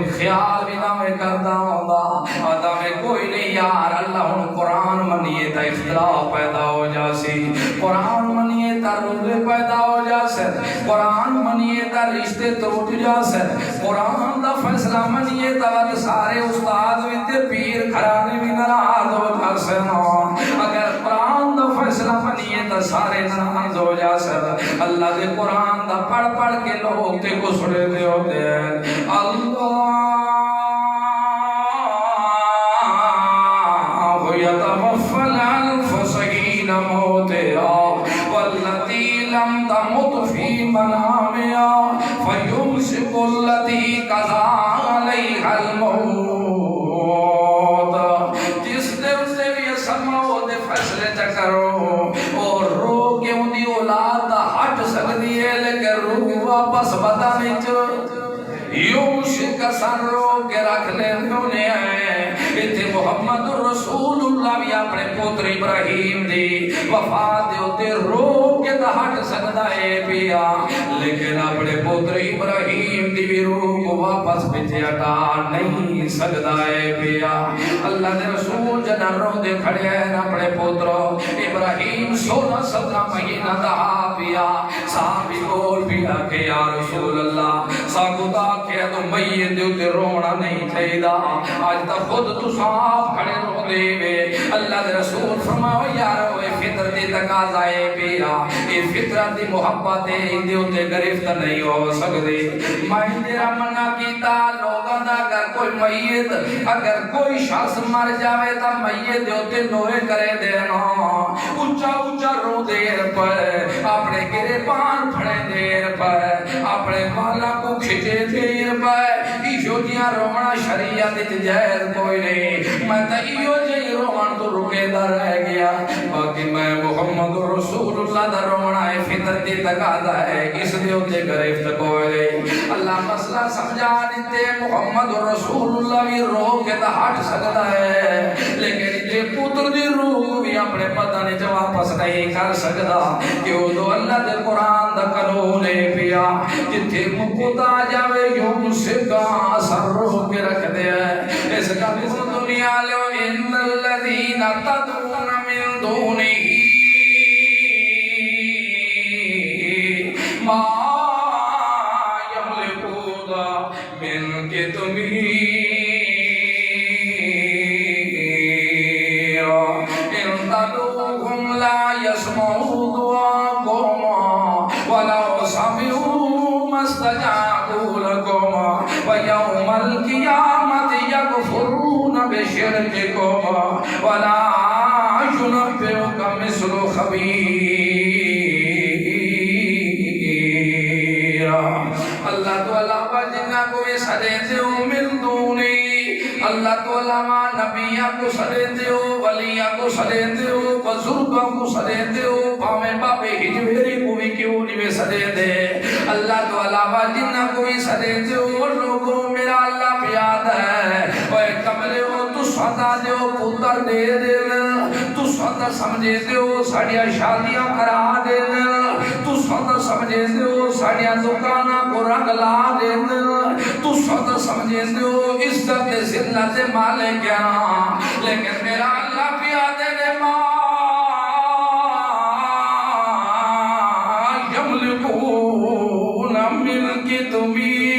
خیال بھی نہ میں کرتا ہوگا آدھا میں کوئی نہیں یار اللہ ہن قرآن منیے تا اختلاف پیدا ہو جاسی قرآن منیے تا روزے پیدا ہو جاسے قرآن منیے تا رشتے ٹوٹ جاسے قرآن دا فیصلہ منیے تا سارے استاد بھی تے پیر کھرانے بھی ناراض ہو جاسے اگر قرآن دا فیصلہ منیے تا سارے ناراض ہو جاسے اللہ دے قرآن دا پڑھ پڑھ کے لوگ تے کو سنے دے ہوتے ہیں اللہ يتوفى الأنفس حين موتها والتي لم تمت في منامها فيمسك التي قضى عليها الموت جس دن سے بھی سماؤ دے فیصلے چکرو اور روح کے ان دی اولاد ہٹ سکتی ہے لیکن روح واپس بتا نہیں یوشک سر رو کے رکھ لے ہونے ہیں کہ محمد رسول اللہ بھی اپنے پتر ابراہیم دی وفات ہوتے رو کے ہٹ سکتا ہے پیا لیکن اپنے پتر ابراہیم دی بھی روح کو واپس پیچھے ہٹا نہیں سکتا ہے پیا اللہ دے رسول جنہ رو دے کھڑے ہیں اپنے پتر ابراہیم 16-17 مہینہ دہا پیا صحابی بول پیا کہ یا رسول اللہ ساکتا کہ تو میت دے اتے رونا نہیں چاہیے آج تک خود تو صاحب کھڑے رو دے وے اللہ دے رسول فرماؤ یارو اے فطرتی تقاضا ہے پیا اے فطرتی محبت ہے دے اتے گرفت نہیں ہو سکتے میں تیرا منع کیتا لوگاں دا اگر کوئی میت اگر کوئی شخص مر جاوے تا میت دے اتے لوہے کرے دینا اونچا اونچا رو دیر پر اپنے گریبان پھڑے دیر پر اپنے بالا کو کھچے دیر پر ایشو جیاں رونا شریعت جائز کوئی نہیں میں تا ایو جی روان تو رکے دا رہ گیا باقی میں محمد رسول اللہ دا رونا ہے فطرتی تقاضا ہے اس لیے ہوتے گرفت کوئی نہیں اللہ اللہ مسئلہ سمجھا دیتے محمد رسول اللہ بھی روح کے دا ہٹ سکتا ہے لیکن جے پتر دی روح بھی اپنے بدن وچ واپس نہیں کر سکتا کیوں تو اللہ دے قرآن دا قانون ہے پیا جتھے موت آ جاوے یوم سے کا اثر روح کے رکھ دے اس کا دنیا لو ان الذین تدعون من دونہ ما یملکون من کتمیر ان تدعوهم لا يسمعوا دعاءكم ولو سمعوا ما استجابوا لكم ويوم القيامة يكفرون بشرككم ولا ينبئك مثل خبير اللہ تو علاوہ جنہ کو سجدے ہو من دونی اللہ تو علاوہ نبیہ کو سجدے ہو ولیہ کو سجدے ہو بزرگوں کو سجدے ہو پاویں بابے ہجویری کو بھی کیوں نہیں سجدے اللہ تو علاوہ جنہ کو سجدے ہو لوگوں میرا اللہ پیاد ہے اوے کملے ہو تو سادا دیو پتر دے دین تو سادا سمجھے دیو ساڑیاں شادیاں کرا دین تو سادا سمجھے دیو ساڑیاں دکاناں کو رنگ لا دین تو سادا سمجھے دیو عزت ذلت مالک لیکن میرا اللہ پیاد ہے ما یملکون من کتمیر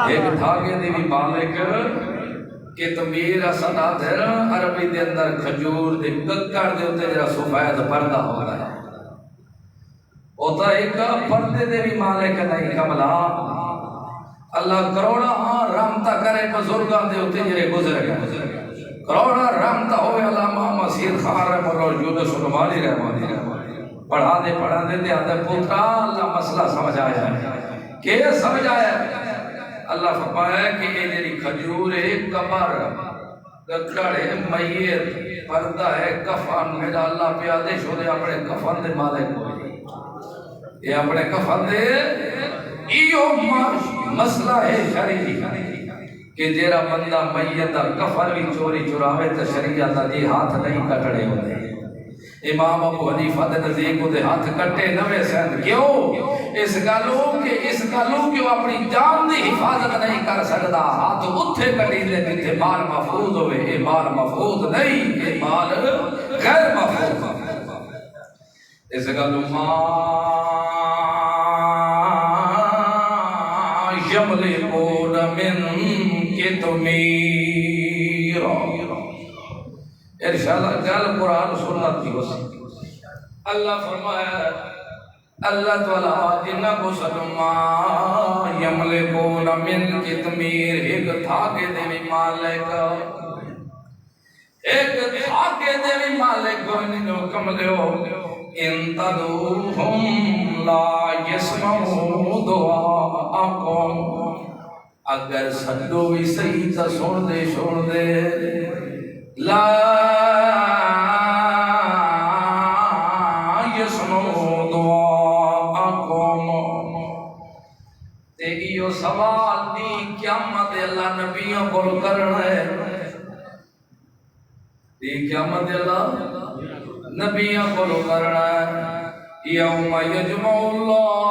ایک دھاگے دی بھی مالک کتمیر صدا دھر عربی دے اندر کھجور دے ککڑ دے ہوتے جرا سفید پردہ ہوتا ہے ہوتا ایک پردے دے بھی مالک نہیں کملا اللہ کروڑا رحمتہ کرے بزرگاں دے ہوتے جرے گزر گئے کروڑا رحمتہ ہوئے علامہ مسیح خان رحمہ اللہ یونس علمانی رحمہ پڑھا دے آدھے پوترا اللہ مسئلہ سمجھ آیا ہے کہ سمجھ آیا ہے اللہ فرمایا ہے کہ یہ جری کھجور ہے قبر ککڑ ہے میت پردہ ہے کفن میرا اللہ پیادے شورے اپنے کفن دے مالک ہوئے یہ اپنے کفن دے ایو مسئلہ ہے شریعی کہ جیرا بندہ میت کفن بھی چوری چراوے تو شریعت دی ہاتھ نہیں کٹڑے ہوتے امام ابو حنیفہ دے نزدیک دے ہاتھ کٹے نوے سن کیوں اس گالوں کہ وہ اپنی جان دی حفاظت نہیں کر سکتا ہاتھ اتھے کٹی دے جتھے مال محفوظ ہوئے یہ مال محفوظ نہیں یہ مال غیر محفوظ اس گالوں ما یملکون من کتمیر ارشاد گل قرآن سنت کی وسیع اللہ فرمایا اللہ تعالیٰ جنہ کو سلما یملکون من کتمیر ایک دھاگے دے بھی مالک جو کملے ہو ان تدعوہم لا یسمعوا دعاءکم اگر سڈو بھی صحیح تا سن دے لا یسمعوا دعاءکم تے ایو سوال دی قیامت اللہ نبیوں کو کرنا ہے دی قیامت اللہ نبیوں کو کرنا ہے یوم یجمع اللہ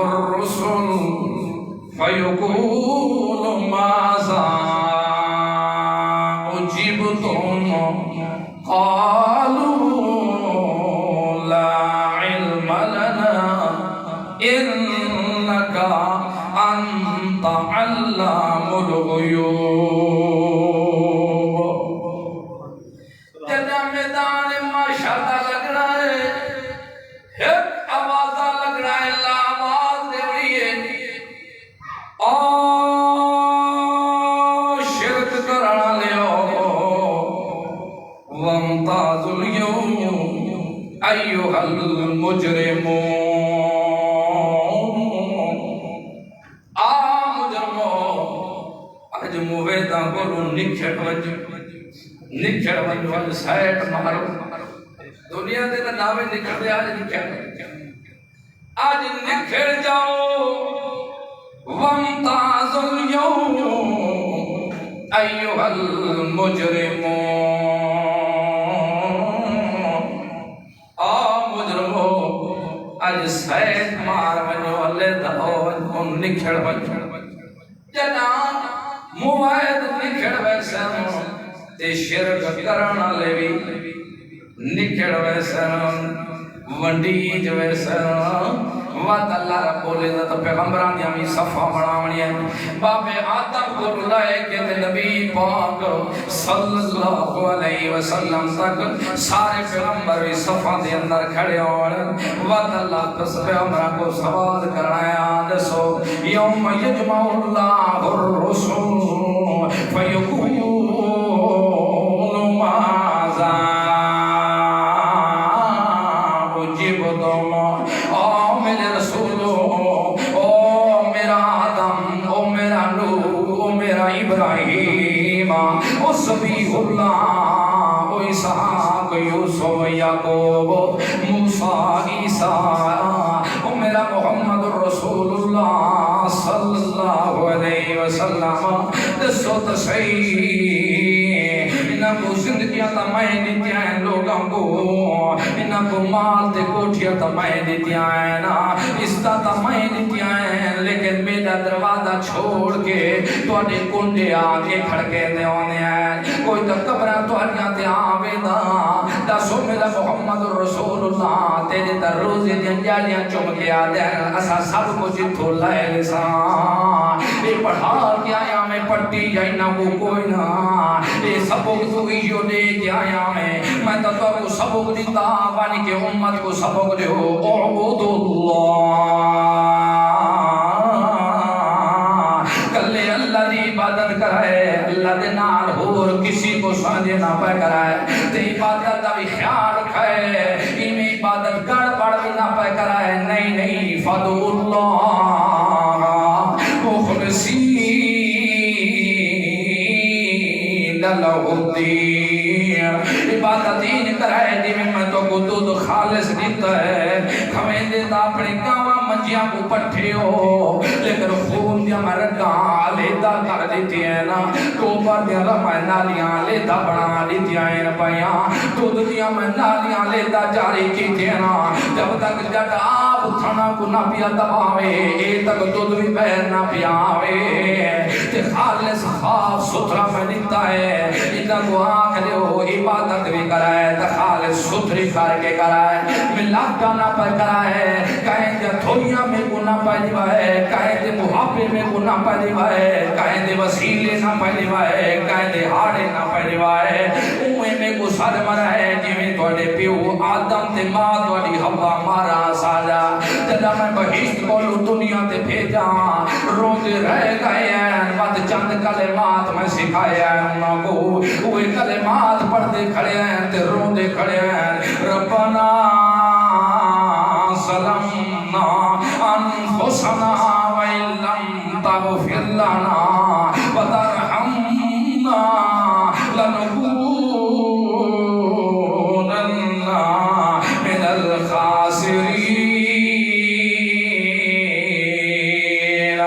الرسل فیقول ماذا اجبتم قالوا لا علم لنا انك انت علام الغیوب میدان ماشاءاللہ لگ رہا ہے ایک آوازہ لگ رہا ہے اللہ آواز دے رہی ہے شرک کرنا لیو وامتاز اليوم ایوہ المجرمون سیٹ مارو دنیا دے ناوے نکل دے آج نکھر جاؤ وامتاز اليوم ایوہ المجرمون مجرمو آج سیٹ مار ونیو اللہ دہو نکھر ونیو جنان موائد نکھڑ ویسن تے شرک کرنا لے نکھڑ ویسن ونڈیج ویسن وات اللہ رب العزت پیغمبران دی ہمیں صفحہ بناونی ہے باب آدم کو لائے کہ نبی پاک صلی اللہ علیہ وسلم تک سارے پیغمبر بھی صفحہ دے اندر کھڑے ہوئے وات اللہ پس پیغمبران کو سوال کرایا دسو یوم یجمع اللہ الرسول فیقول ماذا صبیح اللہ اسحاق یوسف یعقوب موسیٰ عیسیٰ میرا محمد رسول اللہ صلی اللہ علیہ وسلم دسو تصحیح انہاں کو زندگیاں تمہیں دیتیاں ہیں لوگوں کو انہاں کو مال تے کوٹھیاں تمہیں دیتیاں ہیں عزتاں تمہیں دیتیاں ہیں لیکن میرا دروازہ چھوڑ کے تواڈے کنڈے آگے کھڑکے دے ہونے ہیں کوئی تو قبرہ تواڈیاں تے آوے دا دسو میرا محمد رسول اللہ تیرے در روزے دیا جالیاں چم کے آدھے اسا سب کو جتھو لائے لسان اے پڑھا کے آیا میں پٹی جائی نہ وہ کوئی نہ اے سبق تو ایو دے کے آیا میں تو کو سبق دیتا بانی کے امت کو سبق دے ہو اعبد اللہ کلے اللہ دی عبادت کرائے اللہ دے نال اور کسی کو سمجھے نہ پہ کرائے تے عبادت دا بھی خیال رکھائے میں عبادت گڑ پڑ بھی نہ پہ کرائے نہیں فدو اللہ مخلصین لہ الدین عبادت دین کرائے دی میں تو کو دودھ خالص دیتا ہے ہمیں دیتا اپنے گاواں منجیاں کو پٹھے ہو لیکن خون دیا میں رکھاں لیتا کر دیتی ہیں نا تو پر دیا رمائے نالیاں لیتا بنا دیتی ہیں پائیاں تو دیا میں نالیاں لیتا جاری کی تھی نا جب تک جٹ آپ تھانا کو نہ پیا دباوے اے تک دودھ بھی بہر نہ پیاوے تے خالص خواب سترہ میں دیتا ہے اتنا کو آنکھ دے ہو عبادت بھی کرائے تے خالص ستری کر کے کرائے ملاد کا نہ پہ کرائے کہیں دے تھوڑیاں میں گناہ پہ دیوائے کہیں دے محابر میں گناہ پہ دیوائے کہیں دے وسیلے نہ پہ دیوائے کہیں دے ہاڑے نہ پہ دیوائے اوہ میں کو سر مرائے جویں توڑے پیو آدم تے ماں توڑی ہوا مارا ساجا جدہ میں بہشت بولو دنیا تے بھیجا روندے رہ گئے ہیں مت چند کلمات میں سکھائے ہیں انہوں کو اوہ کلمات پڑھتے کھڑے ہیں تے روندے کھڑے ہیں ربنا ظلمنا انفسنا وإن لم تغفر لنا وترحمنا لنكونن من الخاسرين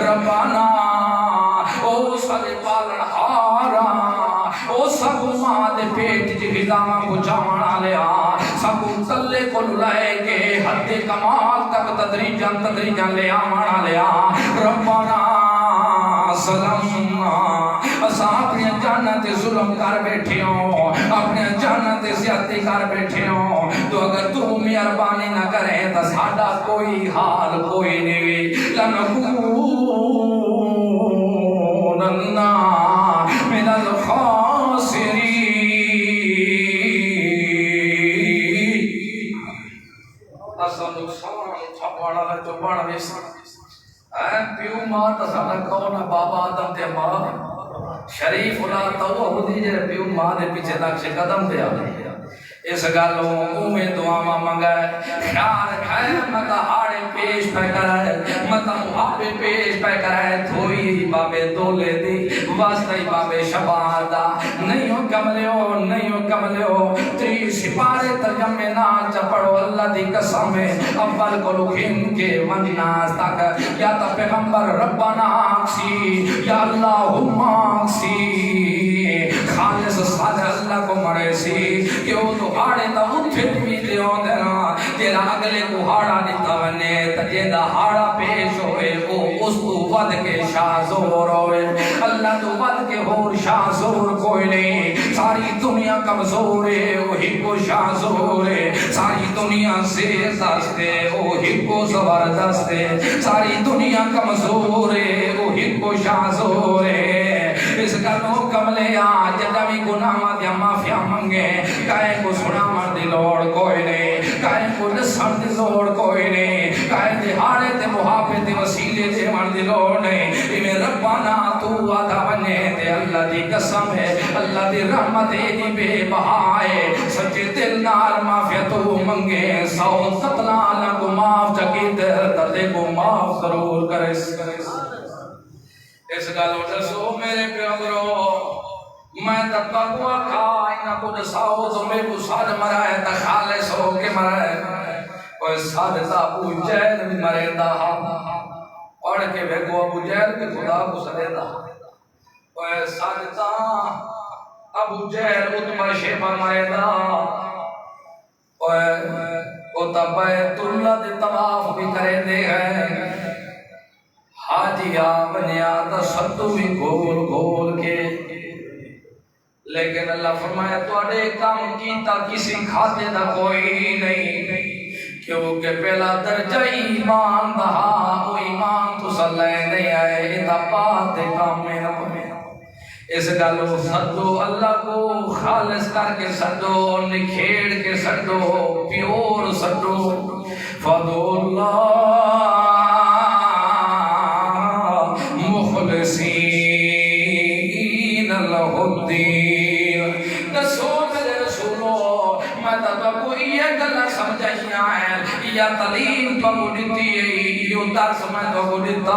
ربنا او سارے پالن ہارا او سب ماں دے پیٹ جی غذاواں پہنچاونا لیا سب تلے کو لائے کے حد کمال تک تدریجاں لے آمانا لیا ربنا ظلمنا اسا اپنے جانت ظلم کر بیٹھے ہوں اپنے جانت زیادتی کر بیٹھے ہوں تو اگر تو مہربانی نہ کریں تو ساڈا کوئی حال کوئی نہیں لنکونن من الخاسرین اسا نقصان چھپاڑا لے تو بڑھ ویسا پیو ماں تا سانا کون بابا آدم تے ماں شریف اللہ تو وہ دی جے پیو ماں دے پیچھے نقش قدم دے آگے اس گالوں اومیں دعاواں منگائے خیال کھائے متا ہاڑے پیش پہ کرائے متا محابے پیش پہ کرائے تھوئی بابے دولے دی واسطہ بابے شبادہ نہیں ہو کملے ہو نہیں ہو کملے ہو تری سپارے ترجمے نا چپڑو اللہ دی قسم ہے اول کو لکھن کے ونناس تک یا تا پیغمبر ربنا آکسی یا اللہم آکسی خالص سادھ اللہ کو مرے سی کہ وہ تو ہاڑے تا اٹھے بھی دیو دینا تیرا اگلے کو ہاڑا دیتا ونے تجیدہ ہاڑا پیش ہوئے وہ اس تو ود کے شاہ زور ہوئے اللہ تو ود کے ہور شاہ زور کوئی نہیں ساری دنیا کمزور ہے وہی کو شاہ زور ہے ساری دنیا سے دستے وہی کو زبردست ہے ساری دنیا کمزور ہے وہی کو شاہ زور ہے اس کا نو کملے آج جبی گناہ دیا معافیا منگے کائے کو سنا مردی لوڑ کوئی نہیں کائے کو نسر دی لوڑ کوئی نہیں کائے دی ہارے تے محافے تے وسیلے تے مردی لوڑ نہیں میں ربانا تو آدھا بنے دے اللہ دی قسم ہے اللہ دی رحمت دی بے بہائے سچے دل نار معافیا تو منگے سو قتلہ لگو معاف چکی دردے کو معاف ضرور کرے اس گالو جسو میرے پیغمبرو میں تقوی کھائنا کو جساؤ تو میں کو ساتھ مرائے تا خالص ہو کے مرائے اور ساتھ تا ابو جہل بھی مرے دا پڑھ کے بھیگو ابو جہل کے خدا کو سدے دا اور ساتھ تا ابو جہل اتمر شیبہ مرے دا اور بیت اللہ دے طواف بھی کرے دے ہیں حاجیہ بنیا تا ستو بھی گھول گھول کے لیکن اللہ فرمایا تو اڑے کام کیتا کسی کھاتے دا کوئی نہیں کیونکہ پہلا درجہ ایمان دہا وہ ایمان تو صلی نہیں آئے اتھا بات کام میں نہ پڑے اس گالو سدو اللہ کو خالص کر کے سدو نکھیڑ کے سدو پیور سدو فدو اللہ مخلصین اللہ الدین دسو میرے رسولو میں تب کو یہ گلہ سمجھائیاں ہیں یا تعلیم کو دیتی ہے یہ درس میں تو دیتا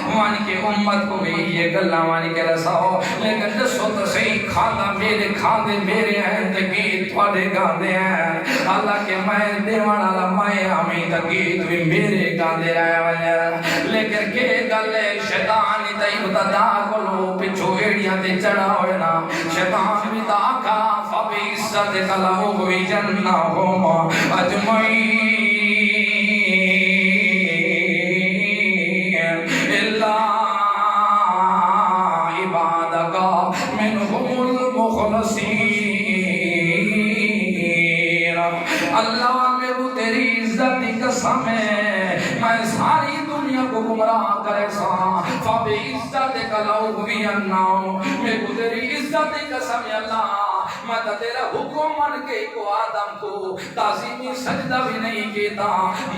وان کے امت کو بھی یہ گلہ وان کے رساؤ لیکن دسو تو صحیح کھانا میرے کھانے میرے ہیں تقید تھوڑے گاندے ہیں اللہ کے میں دیوان اللہ میں ہمیں تقید بھی میرے گاندے رہے والے لیکن کہ گلے شیطانی تیب دا کلو پچھو ایڑیاں تے چڑھا ہوئے شیطان بھی داکھا فبی عزت کلاو بھی جنہ ہوما اجمعین اللہ میں وہ تیری عزت کی قسم ہے میں ساری دنیا کو گمراہ کرے سا فبی عزت کلاو بھی اناؤ میں وہ تیری عزت کی قسم ہے اللہ میں تیرا حکم من کے کو آدم کو تعظیمی سجدہ بھی نہیں کیتا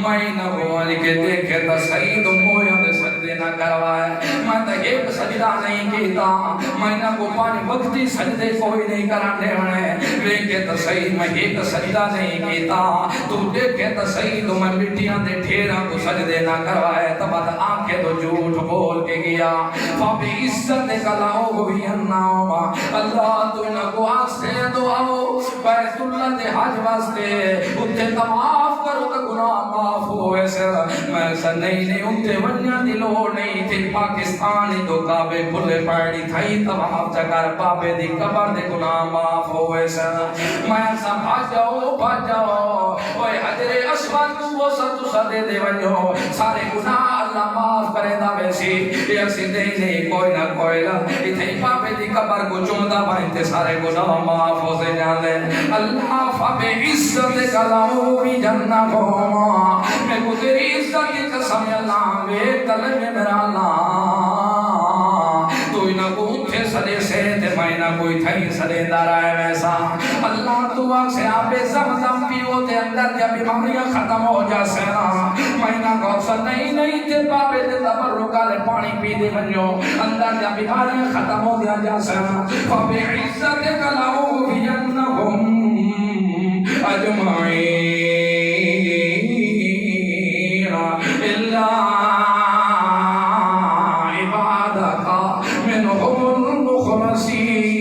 میں نبوانی کے دیکھے تا سعید مویاں دے سجدے نہ کروائے میں تا ایک سجدہ نہیں کیتا میں نبو پانی وقتی سجدے کوئی نہیں کرانے ہونے دیکھے تا سعید میں ایک سجدہ نہیں کیتا تو دیکھے تا سعید میں مٹیاں دے ٹھیرا کو سجدے نہ کروائے تب آنکھیں تو جھوٹ بول کے گیا فبی عزت کلاو بھی اناؤ اللہ تو نبو آسے دعاو بیت اللہ دے حج واسطے اتھے تماف کرو تو گناہ معاف ہوئے سر میں ایسا نہیں اتھے ونیا دلو نہیں تھی پاکستانی تو کعبے کھلے پڑی تھائی تماف چکر پاپے دی قبر دے گناہ معاف ہوئے سر میں ایسا بھاج جاؤ اوے حجر اسود کو وہ ستو صدے دے ونیو سارے گناہ اللہ معاف کرے دا ویسی یہ سیدھے نہیں کوئی نہ کوئی نہ اتھے پاپے دی قبر کو چمدہ بائنتے سارے گناہ معاف ہو سے جانے اللہ فبی عزت کلاو بھی جنہ ہوما میں کو تیری عزت کی قسم اللہ بے طلب میرا اللہ تو نہ کو اتھے صدے سے تے میں نہ کوئی تھائی صدے دارائے ویسا اللہ تو آگ سے آپے زمزم پیو تے اندر جب بیماریاں ختم ہو جا سینا میں نہ کو اکثر نہیں تے پاپے تے تبرکا لے پانی پی دے بنیو اندر جب بیماریاں ختم ہو جا سینا فبی عزت کلاو بھی جنہ اجمعین الا عبادك منهم المخلصين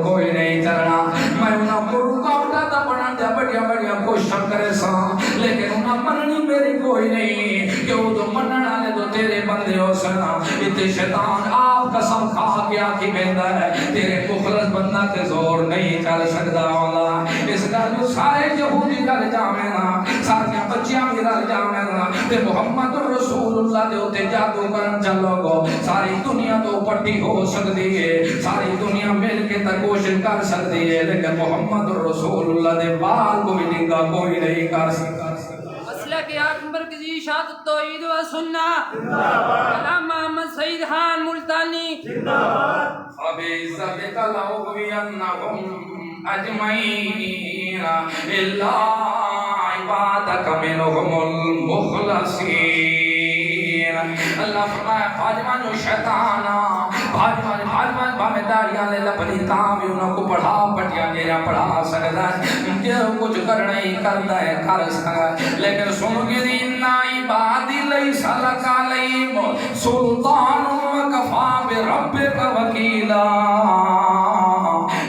کوئی نہیں چلنا میں انہوں کو رکاوٹا تا بڑھا دیا بڑیا بڑیا کوشش کرے سا لیکن انہوں مننی میری کوئی نہیں کہ وہ تو مننا لے تو تیرے بندے ہو سنا اتنے شیطان آپ قسم کھا گیا کہ بہتا ہے تیرے مخلص بندہ تے زور نہیں چل سکتا اللہ اس کا جو سارے یہودی رل جاویں نا سارے بچیاں بھی رل جاویں نا تے محمد رسول اللہ دے اوتے جادو کرن چلو گو ساری دنیا تو پٹی ہو سکتی ہے ساری دنیا مل کے تا کوشش کر سکتی ہے لیکن محمد رسول اللہ دے بال کوئی نگاہ کوئی نہیں کر سکتا مسلک اکبر کی شہادت توحید و سنت علامہ محمد سعید خان ملتانی فبعزتك لأغوينهم أجمعين إلا عبادك منهم المخلصين اللہ فرمایا بھاجمان جو شیطانا بھاجمان بھامے داریاں لے لپنی تاں بھی انہوں کو پڑھا پٹیاں جیرا پڑھا سکتا ہے جو کچھ کرنا ہی کرتا ہے کر سکتا ہے لیکن سنو گی دینا عبادی لیس لکا لیم سلطان وکفا بربک وکیلا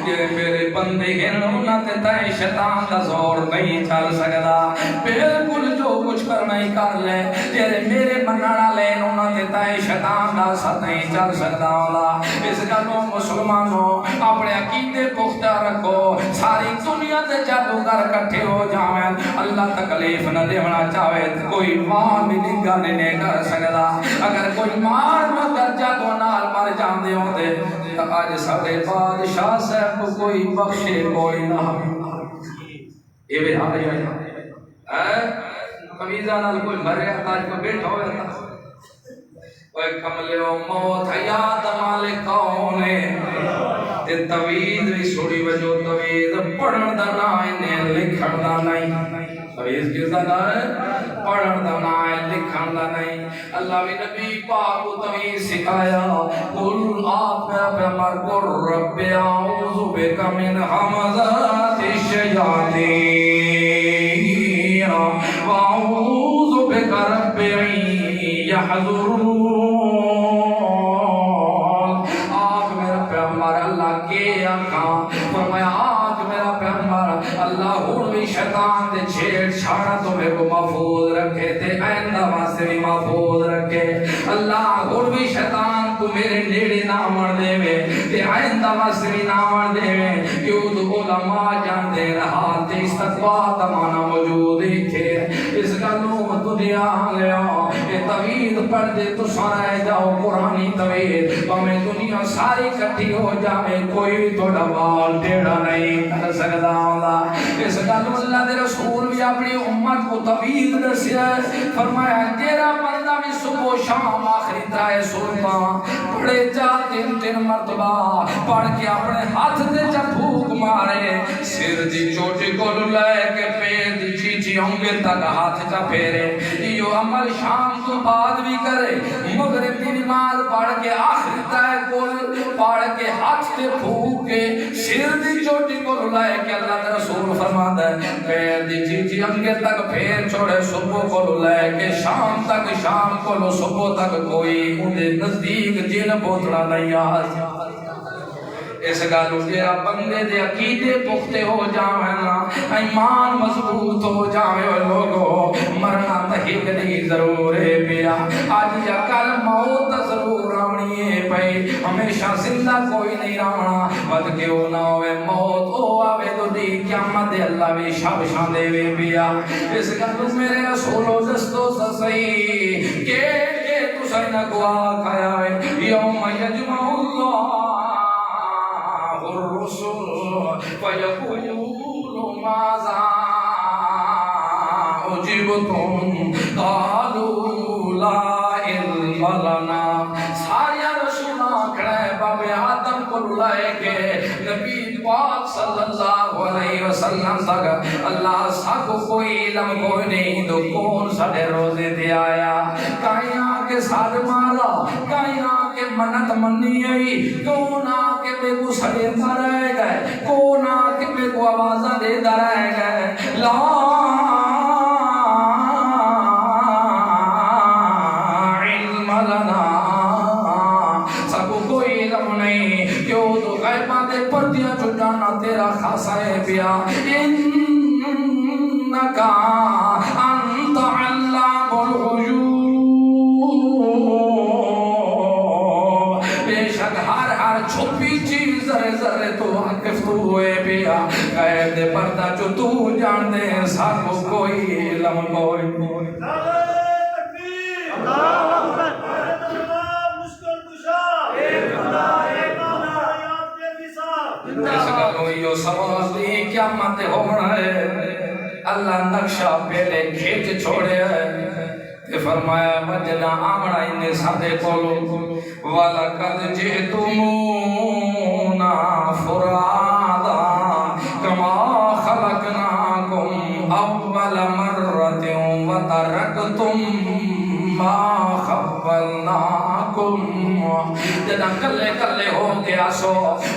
یہ میرے بندے ہیں انہوں نے تے شیطان دا زور نہیں چل سکتا بالکل جو کچھ کرنا ہی کر لے تیرے میرے منانا لے انہوں نے تے شیطان دا ساتھ نہیں چل سکتا اللہ اس گلوں مسلمانوں اپنے عقیدے پختہ رکھو ساری دنیا دے جادوگر کٹھے ہو جاویں اللہ تکلیف نہ دیونا چاہے کوئی ماں بھی نگاہ نہیں کر سکتا اگر کوئی مار مگر جادو نال مر جاندے ہوتے تو آج سارے بادشاہ صاحب کو کوئی بخشے کوئی نہ یہ بھی آ رہی ہے قمیضہ نال کوئی مرے تاج کو بیٹھا ہوئے تھا اوے کملے و موت حیات مالک کونے تے توید بھی سوڑی وجو توید پڑھن دا نائن لکھن دا نہیں توید کس دا نائن پڑھن دا نائن لکھن دا نہیں اللہ بھی نبی پاک کو توید سکھایا قل آپ میں پیمار کو رب اعوذ بک من حمزات الشیاطین واعوذ بک رب یحضرون فرمایا آج میرا پیغمبر اللہ ہون بھی شیطان دے چھیڑ چھاڑا تو میرے کو محفوظ رکھے تے آئندہ واسطے بھی محفوظ رکھے اللہ ہون بھی شیطان کو میرے نیڑے نہ مر دے میں تے آئندہ واسطے بھی نہ مر دے میں کیوں تو علماء جان دے رہا تے استقبال تمانا موجود ہی تھے اس کا لوگ دنیا لیا یہ طویل پڑھ دے تو سارے جاؤ قرآنی طویل ہمیں دنیا ساری کٹھی ہو جائے کوئی بھی تھوڑا بال ٹیڑا نہیں کر سکتا اللہ اس کا تو اللہ دے رسول بھی اپنی امت کو طویل دسیا فرمایا تیرا بندہ بھی صبح و شام آخری ترائے سلطان پڑھے جا تین مرتبہ پڑھ کے اپنے ہاتھ دے جب بھوک مارے سر دی چوٹی کو لے کے پیر دی چیچی ہونگے تک ہاتھ جا پھیرے یہ عمل شام تو بعد بھی کرے مغرب کی نماز پڑھ کے آخری ترائے کل پڑھ کے ہاتھ دے بھوک کے سر دی چوٹی کو لائے کہ اللہ کا رسول فرماتا ہے پیر دی چیچی ہونگے تک پھیر چھوڑے صبح کو لائے کہ شام تک شام کو صبح تک کوئی انہیں نزدیک جن بوتڑا نہیں آج اس گالو جیرا بندے دے عقیدے پختے ہو جاویں نا ایمان مضبوط ہو جاویں اور لوگوں مرنا تحیق نہیں ضرور ہے پیا آج یا کل موت ضرور آنی ہے پئی ہمیشہ زندہ کوئی نہیں رانا ود کیوں نہ ہوئے موت او آوے تو دی قیامت اللہ بھی شب شان دے وے پیا اس گالو میرے رسولو دستو سسئی کہ تو سینہ کو آکھایا ہے یوم یجمع اللہ الرسل فيقول ماذا أجبتم قالوا لا علم لنا سارے رسول کھڑے باب آدم کو لائے کے نبی پاک صلی اللہ علیہ وسلم تک اللہ ساکو کوئی علم کوئی نہیں تو کون ساڑے روزے دے آیا کہیں آکے ساڑ مارا کہیں آکے منت منی آئی کون آکے بے کو سڑے دارائے گئے کون آکے بے کو آوازہ دے دارائے گئے لا علم لنا ساکو کوئی علم نہیں کیوں تو غیبہ دے پر امتیاں جو جانا تیرا خاصا ہے پیا انکا انت علام الغیوب بے شک ہر چھپی چیز ذرے ذرے تو واقف تو ہوئے پیا قید پردہ جو تو جان دے ساتھ کوئی علم کوئی یہ سوال کیا مت ہونا ہے اللہ نقشہ پہلے کھینچ چھوڑے ہے فرمایا وجنا آمڑا انہیں سادے کولو وَلَقَدْ جِئْتُمُونَا فُرَادًا كَمَا خَلَقْنَاكُمْ أَوَّلَ مَرَّةٍ وَتَرَكْتُمْ مَا خَوَّلْنَاكُمْ جنا کلے کلے ہو گیا سو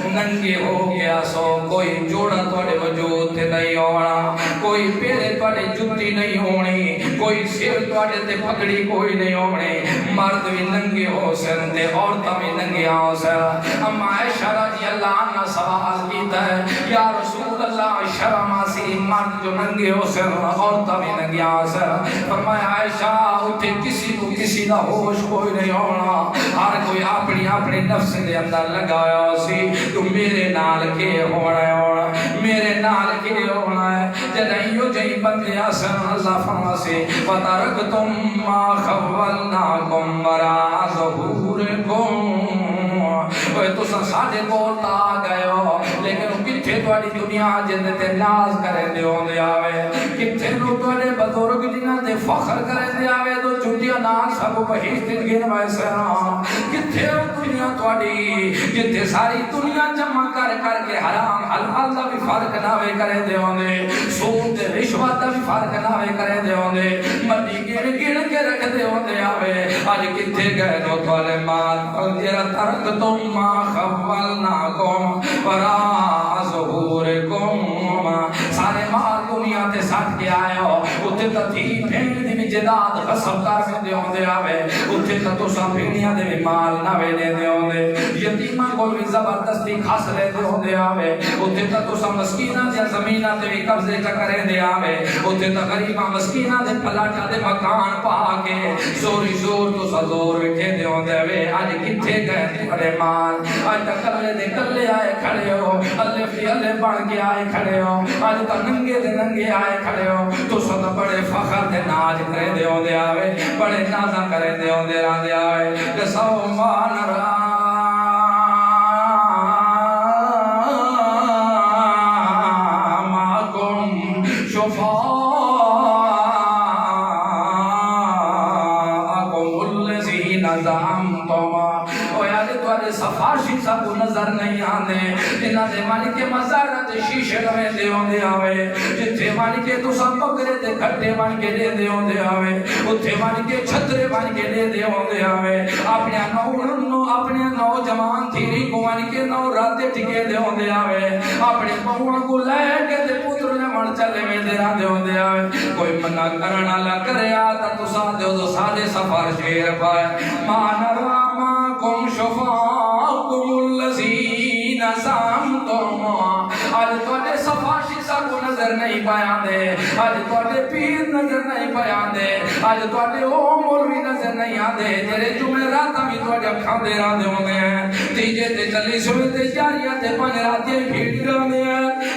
ننگے ہو گیا سو کوئی جوڑا توڑے وجود نہیں ہونا کوئی پیرے توڑے جتی نہیں ہونی کوئی سیر توڑے تے پکڑی کوئی نہیں ہونی مرد بھی ننگے ہو سنتے عورتہ بھی ننگے ہو سن اما عائشہ رضی اللہ عنہ سوال کیتا ہے یا رسول اللہ شرم آسی مرد جو ننگے ہو سن عورتہ بھی ننگے ہو سن فرمایا عائشہ اٹھے کسی کو کسی نہ ہوش کوئی نہیں ہونا ہر کوئی اپنی نفس دے اندر لگایا سی تو میرے نال کے ہونا ہے میرے نال کے ہونا ہے جنہیو جہی بندے آسن اللہ فرما سے وَتَرَكْتُمْ مَا خَوَّلْنَاكُمْ وَرَاءَ ظُهُورِكُمْ وہ تو ساڑھے بولتا گئے ہو لیکن کتھے توڑی دنیا جنہیں تے ناز کریں دے ہوں دے آوے کتھے لو توڑے بزرگ جنہیں تے فخر کریں دے آوے تو چھوٹیا ناز سب بہیشت گن ویسے کتھے دنیا توڑی جتھے ساری دنیا جمع کر کے حرام حلال دا بھی فرق ناوے کریں دے ہوں دے سود رشوت دا بھی فرق ناوے کریں دے ہوں دے مٹی گن کے رکھ دے ہوں دے آوے آج کتھے گئے دو توڑے مات جیرہ ترک تم ما خولناکم وراء ظہورکم سارے مال دنیا تے ساتھ کے آئے ہو اتھے تا تھی پھینڈ دی بھی جداد غصب کر میں دے ہوں دے آوے اتھے تا تو سا پھینڈیاں دے بھی مال نوے دے ہوں دے یتیمہ کو بھی زبردستی خاص لے دے ہوں دے آوے اتھے تا تو سا مسکینہ دے زمینہ دے بھی قبضے چکرے دے آوے اتھے تا غریبہ مسکینہ دے پلاٹا دے مکان پا کے زوری زور تو سا زور وکھے دے ہوں دے آوے آج کتھے گئے تھے مال آج تک کلے دے کلے آئے کھڑے ہو اللہ فی اللہ بڑھ کے آئے کھڑے ہو آج تک ننگے دے ننگے آئے کھڑے ہو تو سب بڑے فخر دے ناج کرے دے ہوں دے آوے بڑے نازہ کرے دے ہوں دے رہا دے آوے جسو مان راماکم شفاءکم الذین زعمتم سفارشی سب نظر نہیں آنے جنہ دے مالک مزارت شیشے لوے دے ہوں دے آوے جتھے مالک تو سب بکرے دے کھٹے مالک دے دے ہوں دے آوے اتھے مالک چھترے مالک دے دے ہوں دے آوے اپنے نوجوان تھیری کو مالک نو راتے ٹھکے دے ہوں دے آوے اپنے بہوڑ کو لے کے دے پتر نے مڑ چلے میں دے رہا دے ہوں دے آوے کوئی منع کرنا لگ کرے آتا تو ساتھ دے ہو تو سادے سفارشی رفائے مان راماکم شفاءکم الذین زعمتم آج توڑے سفارشی سب کو نظر نہیں پایا دے آج توڑے پیر نظر نہیں پایا دے آج توڑے عمر بھی نظر نہیں آدے تیرے جمعے راتا بھی توڑے کھا دے رہا دے ہوں گے تیجے تے چلی سوئے تے جاریہ تے پانے راتے بھیڑ رہا دے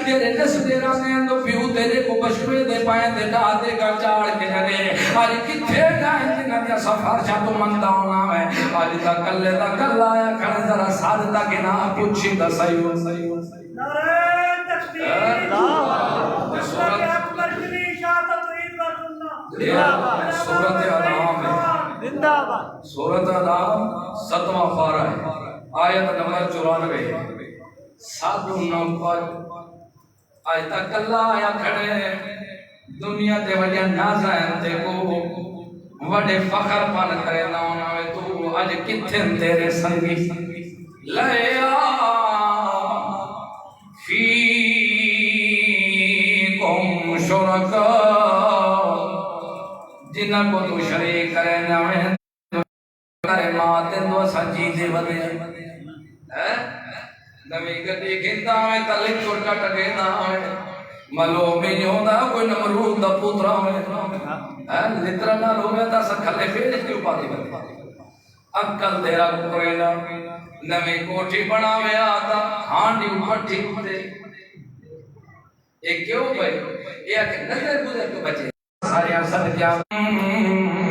تیرے جس دے رہا دے تو پیو تیرے کو بشوے دے پائیں دے ڈا دے گا چاڑ کے جنے آج کتھے گائیں جنہ دیا سفارشہ تو مندہ ہونا ہے آج تا کلے تا کل آیا کھڑے ذرا سادتا کے نا پوچھی تا صحیح ہو نعرہ تکبیر سورت اکبر کی شہادت عید نوی گڈی گھندا ہے تلک کو کٹ گیندا ہے ملو میں ہوندا کوئی نمرود دا پوترا ہے لترا نہ ہوے تا سکھلے پھر کیوں پاتی بن عقل تیرا کوئی نہ نوی کوٹھی بناوے آتا ہانڈی پٹھی تے اے کیوں بھائی یہ کہ نظر گزر کے بچے سارے صد کیا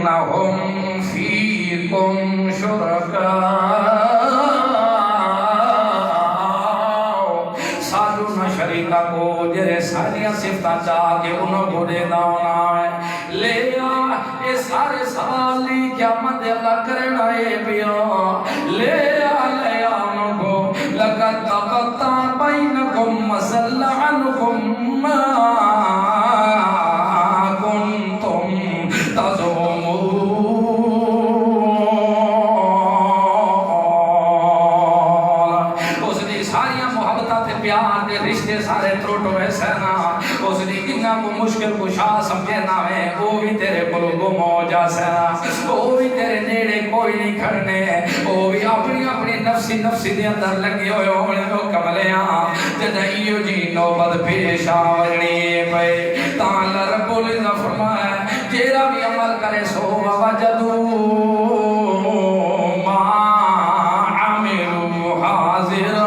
لهم فيكم شركاء سادو نہ شریکا کو جرے ساریاں صفتاں چاہ کے انہوں کو دے داؤنا ہے لے آ اے سارے سوالی قیامت اللہ کرنا ہے پیا لے آ انہوں کو لقد تقطع بینکم وضل عنکم ما کنتم تزعمون اس دی ساریاں محبتاں تے پیار دے رشتے سارے تروٹ ہوئے سینا اس دی کنہ کو مشکل کشا سمجھے نہ ہے وہ بھی تیرے کلو گم ہو جا سینا وہ بھی تیرے نیڑے کوئی نہیں کھڑنے وہ بھی اپنی اپنی نفسی دے اندر لگے ہوئے ہونے کو کملیاں جدائیو جی نوبت پیش آورنی پہ تاں رب العزت فرمایا تیرا بھی عمل کرے سو وجدو ما عملو حاضرہ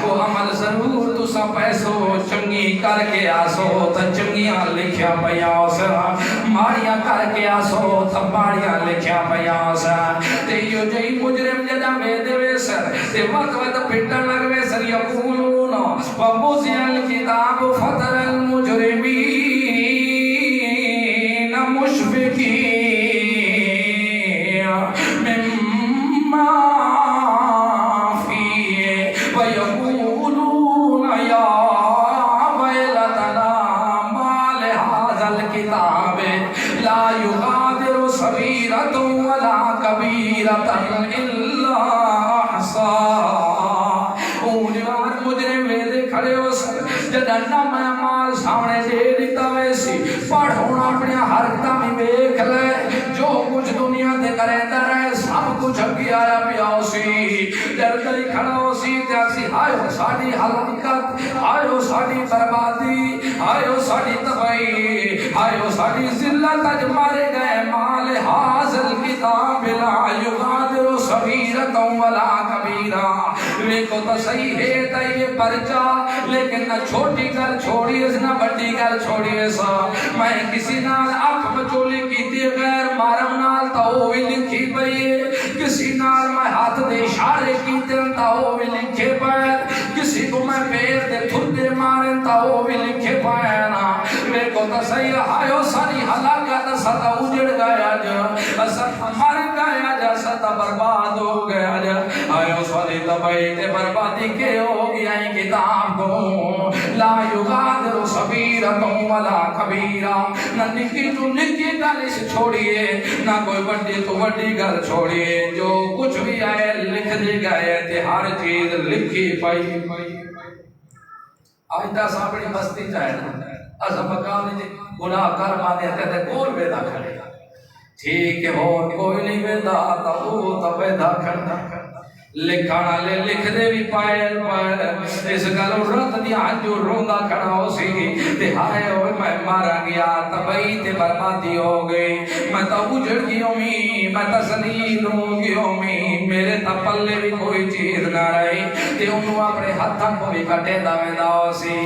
وہ عمل ضرور تسا پیسو چنگی کر کے آسو تا چنگیاں لکھیا پیا سرا ماڑیاں کر کے آسو تا ماڑیاں لکھیا پیا سرا تے یو جئی مجرم جدا میں دے سر تے وقت پھٹن لگوے سر یقولون وَبُزِعَ الْكِتَابُ فَتَرَ الْمُجْرِمِينَ مُشْفِقِينَ مِمَّا فِيهِ وَيَقُولُونَ يَا وَيْلَتَنَا مَا لِهَذَا الْكِتَابِ لَا يُغَادِرُ صَغِيرَةً وَلَا كَبِيرَةً إِلَّا أَحْصَاهَا کھڑے ہو سر جدنا میں مال سامنے دے دیتا ویسی پڑھونا اپنی حرکتہ میں بیک لے جو کچھ دنیا دے کرے در ہے سب کچھ ابھی آیا بھی آؤ سی جردائی کھڑا ہو سی تیاسی آئے ہو ساڑی حلقت آئے ہو ساڑی بربادی آئے ہو ساڑی تبائی آئے ہو ساڑی ذلت اج مارے گئے مال حاصل کتاب لا یغادر صغیرۃ ولا کبیرہ کو تو صحیح ہے تا یہ پرچا لیکن نہ چھوٹی گل چھوڑی اس نہ بڑی گل چھوڑی سا میں کسی نال اکھ بچولی کیتی غیر مارم نال تا وہ بھی لکھی پئی کسی نال میں ہاتھ دے اشارے کیتے تا وہ بھی لکھے پائے کسی کو میں پیر دے تھردے مارن تا وہ بھی لکھے پائے نا میرے کو تو صحیح آئیو ساری ہلاکت ستا اجڑ گیا جا ستا مر گیا جا ستا برباد ہو گیا جا آئیو ساری تبائی بربادی کے ہو گیا ہی کتاب کو لا یغادر صغیرۃ ولا کبیرہ نہ نکی تو نکی گل اس چھوڑیے نہ کوئی بڑی تو بڑی گل چھوڑیے جو کچھ بھی آئے لکھ دی گئے تھے ہر چیز لکھی پائی آج دس اپنی بستی چاہے نا از مقام جی گناہ کر مانے تھے کون بیدا کھڑے ٹھیک ہے کوئی نہیں بیدا تا وہ تا بیدا کھڑا لکھانا لے لکھ دے بھی پائے اس گلو رت دیا جو روندا کھڑا ہو سی تے ہائے ہوئے میں مارا گیا تبئی تے بربادی ہو گئی میں تا اجڑ گیوں می میں تا زلیل ہو گیوں می میرے تا پلے بھی کوئی چیز نہ رہی تے انہوں اپنے ہاتھاں کو بھی کٹے دا میں دا ہو سی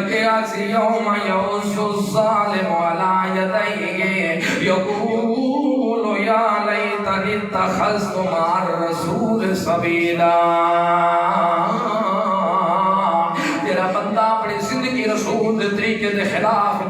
کہ آسی یوم یوس الظالم علی یدئیے یقول یا لیتنی اتخذت مع الرسول سبیلا تیرا بندہ اپنی زندگی رسول دے طریقے دے خلاف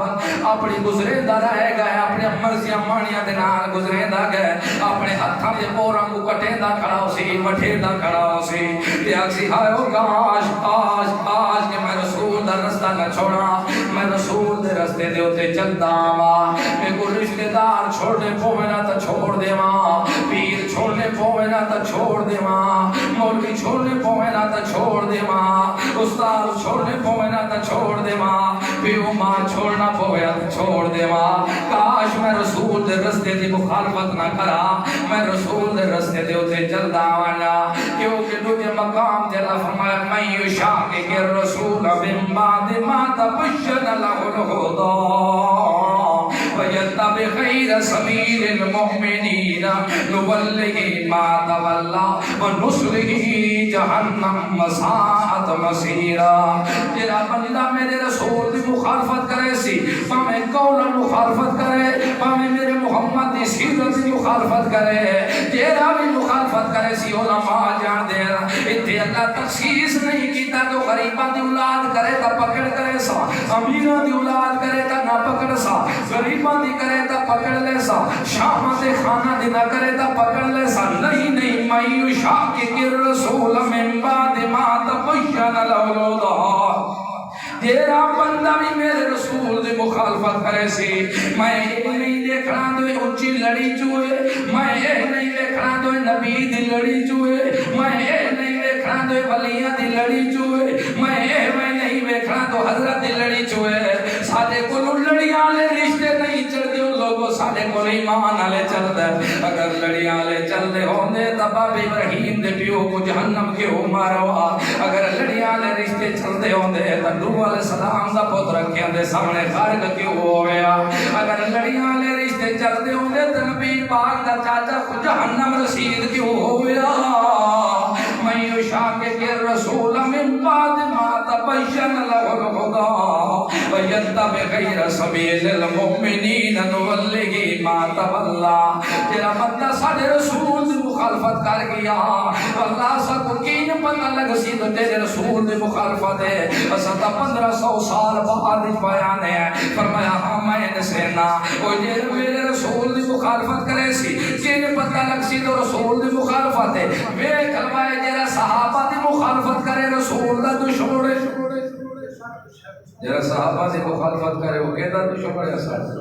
اپنی گزرے دا رہے گئے اپنی مرضیاں مانیاں دے نال گزرے دا گئے اپنے ہاتھاں دے پوراں کو کٹے دا کھڑا ہو سی وٹھے دا کھڑا ہو سی تے آکسی ہائے ہو کاش آج کہ میں رسول دا رستہ نہ چھوڑا میں میں رسول دے رستے دے ہوتے چلتا ماں میں کو رشتہ دار چھوڑنے پوے نہ تا چھوڑ دے ماں پیر چھوڑنے پوے نہ تا چھوڑ دے ماں مولوی چھوڑنے پوے نہ تا چھوڑ دے ماں استاد چھوڑنے پوے نہ تا چھوڑ دے ماں پیو ماں چھوڑنا پوے نہ تا چھوڑ دے ماں کاش میں رسول دے رستے دی مخالفت نہ کرا میں رسول دے رستے دے ہوتے چلتا وانا کیونکہ تجھے مقام دے اللہ فرمایا من یشاقق الرسول من بعد ما تبین له الهدى ويتبع غير سبيل المؤمنين نوله ما تولى ونصله جہنم وساءت مصيرا جڑا بندہ میرے رسول دی مخالفت کرے سی میں قولا مخالفت کرے میں میرے محمد دی سیرت دی مخالفت کرے جڑا بھی مخالفت کرے سی علماء جان دے ایتھے اللہ تخصیص نہیں کیتا تو غریباں دی اولاد کرے تا پکڑ کرے سا امیراں دی اولاد کرے تا نہ پکڑ سا غریباں دی کرے تا پکڑ لے سا شاماں دے خانہ دی نہ کرے تا پکڑ لے سا نہیں من یشاقق الرسول من بعد ما تبین له الهدى تیرا بندہ بھی میرے رسول دی مخالفت کرے سی میں یہ نہیں دیکھنا دوئے اونچی لڑی چوئے میں یہ نہیں دیکھنا دوئے نبی دی لڑی چوئے میں یہ نہیں دیکھنا دوئے ولیہ دی لڑی چوئے میں نہیں دیکھنا دو حضرت دی لڑی چوئے سادے کو لڑی آلے رشتے نہیں چل دے ان لوگوں سادے کو ایمان آلے چل دے اگر لڑی آلے چل دے ہوں دے تباب ابراہیم دے پیو کو جہنم کے ہو ماروا اگر لڑی آلے رشتے چل دے ہوں دے تنڈو علیہ السلام دا پوت رکھیں دے سامنے خارق کیوں ہو گیا اگر لڑیاں لے رشتے چل دے ہوں دے نبی پاک دا چاچا کو جہنم رسید کیوں ہو گیا من یشاقق الرسول من بعد ما تبین له الهدى ويتبع غير سبيل المؤمنين نوله ما تولى تیرا بندہ ساڈے رسول دی مخالفت کر گیا اللہ سب کو کین پتہ لگ سی تو تیرے رسول دی مخالفت ہے اسا 1500 سال بعد بیان ہے فرمایا ہاں میں سینا او جے میرے رسول دی مخالفت کرے سی کین پتہ لگ سی تو رسول دی مخالفت ہے ویکھ لوائے جڑا صحابہ دی مخالفت کرے رسول دا دشمن ہے جڑا صحابہ دی مخالفت کرے وہ کہدا دشمن ہے سر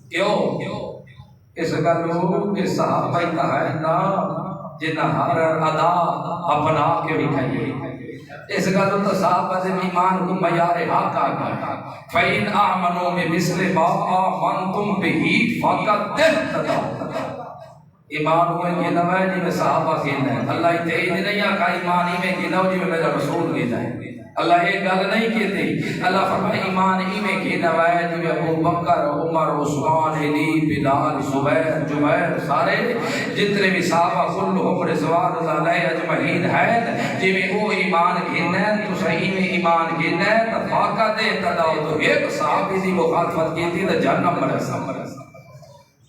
کیوں اس گلو کہ صحابہ تہاڈا جنہ ہر ادا اپنا کے بھی کہیے اس گلو تو صحابہ دے ایمان کو معیار حق آ فین آمنو بمثل ما آمنتم به فقد اهتدوا ایمان ہوئے کہ نوائے جی میں صحابہ کہنا ہے اللہ تیج نہیں آکا ایمان ہی میں کہنا ہو جی میں میرا رسول کہنا ہے اللہ ایک گل نہیں کہتے اللہ فرمائے ایمان ہی میں کہنا ہے جی میں ابو بکر عمر عثمان علی بلال زبیر جبیر سارے جتنے بھی صحابہ کلہم رضوان اللہ علیہ اجمعین ہیں جی میں وہ ایمان کہنا ہے تو صحیح میں ایمان کہنا ہے تو فاقہ دے تداؤ تو ایک صحابی دی مخالفت کی تھی تو جہنم مرسا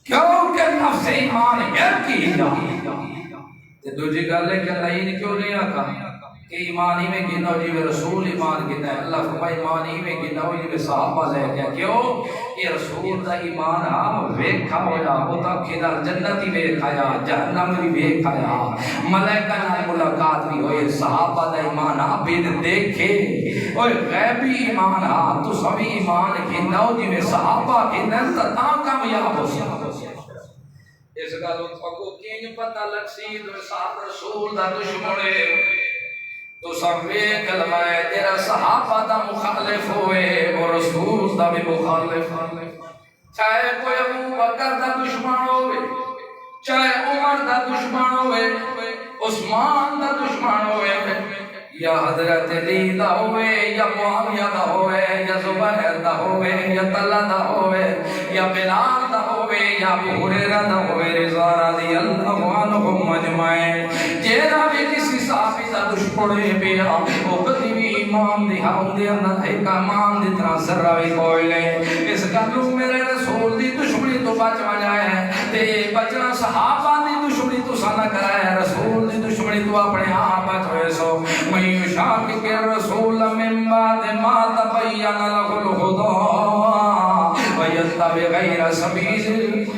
کیونکہ نفس ایمان ایک کی ہی دوجی گل ہے کہ اللہ ہی کیوں نہیں آکا کہ ایمان ہی میں گنا ہو جی میں رسول ایمان گنا ہے اللہ فرمائے ایمان ہی میں گنا ہو جی میں صحابہ لے گیا کیوں یہ رسول دا ایمان ویکھا ہویا وہ تا کھیدار جنتی ویکھایا جہنم بھی ویکھایا ملائکہ نال ملاقات بھی ہوئے صحابہ دا ایمان بین دیکھے اوے غیبی ایمان تو سبھی ایمان گنا ہو جی میں صحابہ گنا ہے تا کامیاب ہو سکتا اس گالوں کو کینج پتہ لگ سی تو صاحب رسول دا دشمن تو سبے کلمائے جرا صحابہ دا مخالف ہوئے اور رسول دا بھی مخالف چاہے کوئی ابو بکر دا دشمن ہوئے چاہے عمر دا دشمن ہوئے عثمان دا دشمن ہوئے یا حضرت علی دا ہوئے یا معاویہ دا ہوئے یا زبیر دا ہوئے یا طلحہ دا ہوئے یا بلال دا ہوئے یا ابو ہریرہ دا ہوئے رضا رضی اللہ عنہم اجمعین جینا بھی کسی صحابی دا دشمنے پیا وہ کدی بھی ایمان دی ہم دے اندر ایک ایمان دی طرح ذراوی کوئی لے اس گلو میرے رسول دی دشمنی تو بچ جائے تے بچنا صحابہ دی دشمنی تو سانہ کرائے رسول دی دشمنی تو اپنے آپ بچ ہوئے سو من یشاقق الرسول من بعد ما تبین له الهدى ويتبع غير سبيل